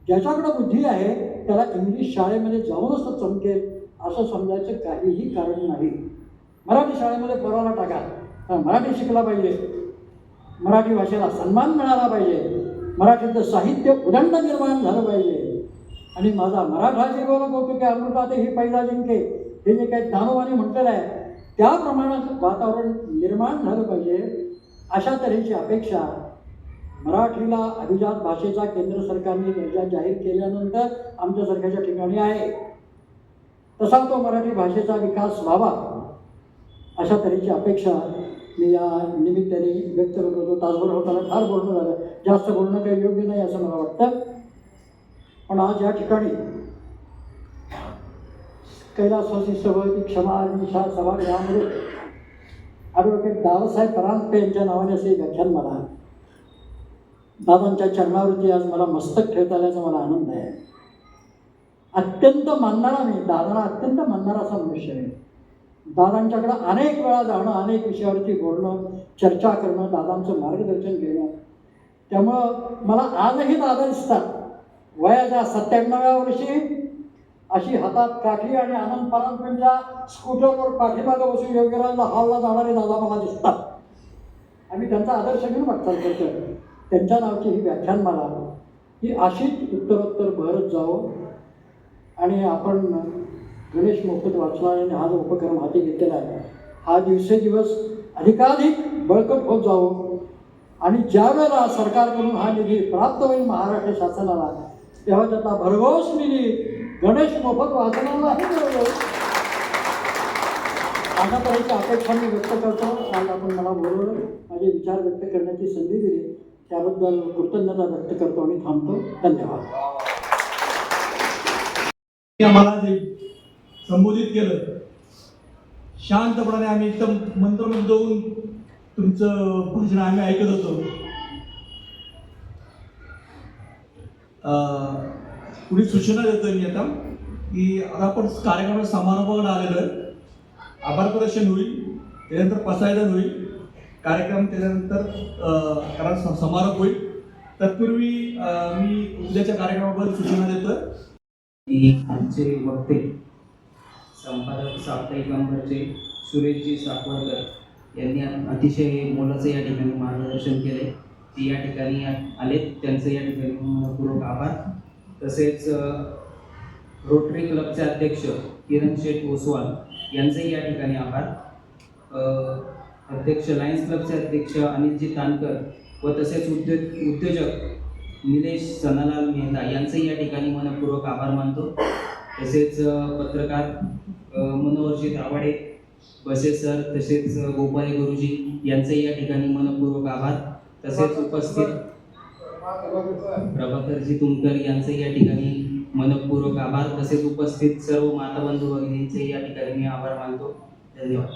ज्याच्याकडे बुद्धी आहे त्याला इंग्लिश शाळेमध्ये जाऊनच तो चमकेल असं समजायचं काहीही कारण नाही. मराठी शाळेमध्ये पोराला टाका, मराठी शिकला पाहिजे, मराठी भाषेला सन्मान मिळाला पाहिजे, मराठीचं साहित्य उदंड निर्माण झालं पाहिजे. आणि माझा मराठा जे बोलत होतो की अमृतात ही पैजा जिंके हे जे काही दानवाने म्हटलेलं आहे त्याप्रमाणे वातावरण निर्माण झालं पाहिजे. अशा तऱ्हेची अपेक्षा मराठीला अभिजात भाषेचा केंद्र सरकारने दर्जा जाहीर केल्यानंतर आमच्यासारख्याच्या ठिकाणी आहे, तसा तो मराठी भाषेचा विकास व्हावा अशा तऱ्हेची अपेक्षा मी या निमित्ताने व्यक्त करत होतो. तासभर होताना फार बोलणं झालं, जास्त बोलणं काही योग्य नाही असं मला वाटतं. पण आज या ठिकाणी कैलासवासी सभापती क्षमा निशा सभागृहामध्ये ॲडव्होकेट दादासाहेब परांजपे यांच्या नावाने असे व्याख्यान मला दादांच्या चरणावरती आज मला मस्तक ठेवता आल्याचा मला आनंद आहे. अत्यंत मानणारा मी, दादांना अत्यंत मानणारा असा मनुष्य आहे. दादांच्याकडं अनेक वेळा जाणं, अनेक विषयावरती बोलणं, चर्चा करणं, दादांचं मार्गदर्शन घेणं. त्यामुळं मला आजही दादा दिसतात. वयाच्या 97व्या वर्षी अशी हातात काठी आणि आनंद परांजपेंच्या स्कूटरवर पाठीमागं बसून योगीराजला हॉलला जाणारे दादा मला दिसतात. आम्ही त्यांचा आदर्श घेऊन वाटचाल करतो. त्यांच्या नावची ही व्याख्यानमाला ही अशीच उत्तरोत्तर भरत जावं आणि आपण गणेश मोफत वाचनालयाने हा जो उपक्रम हाती घेतलेला आहे हा दिवसेदिवस अधिकाधिक बळकट होत जावं आणि ज्या वेळेला सरकारकडून हा निधी प्राप्त होईल महाराष्ट्र शासनाला तेव्हा त्याचा भरघोस निधी गणेश मोफत वाचनालयालाही मिळेल अशा तऱ्हेची अपेक्षा मी व्यक्त करतो. आज आपण मला बोलवलं, माझे विचार व्यक्त करण्याची संधी दिली त्याबद्दल कृतज्ञता व्यक्त करतो आणि थांबतो. धन्यवाद. आम्हाला जे संबोधित केलं शांतपणाने आम्ही एकदम मंत्रमुग्ध होऊन तुमचं भाषण आम्ही ऐकत होतो. पुढे सूचना देतो मी आता की आता आपण कार्यक्रम समारोपाकडे आलेलो आहे. आभार प्रदर्शन होईल, त्यानंतर पसायदान होईल, कार्यक्रम त्याच्यानंतर कारण समारोप होईल. तत्पूर्वी मी उद्याच्या कार्यक्रमाबद्दल सूचना देतोय. आमचे वक्ते संपादक साप्ताहिक नंबरचे सुरेशजी सापवळकर यांनी अतिशय मोलाचं या ठिकाणी मार्गदर्शन केले. ते या ठिकाणी आले, त्यांचं या ठिकाणी मनपूर्वक आभार. तसेच रोटरी क्लबचे अध्यक्ष किरण शेठ ओसवाल यांचेही या ठिकाणी आभार. अध्यक्ष लायन्स क्लबचे अध्यक्ष अनिलजी तानकर व तसेच उद्योजक निलेश सनालाल मेहता यांचेही या ठिकाणी मनपूर्वक आभार मानतो. तसेच पत्रकार मनोहरजी दावाडे, बसे सर, तसेच गोपाळे गुरुजी यांचेही या ठिकाणी मनपूर्वक आभार. तसेच उपस्थित प्रभाकरजी तुमकर यांचेही या ठिकाणी मनपूर्वक आभार. तसेच उपस्थित सर्व माताबंधू भगिनींचेही या ठिकाणी मी आभार मानतो. धन्यवाद.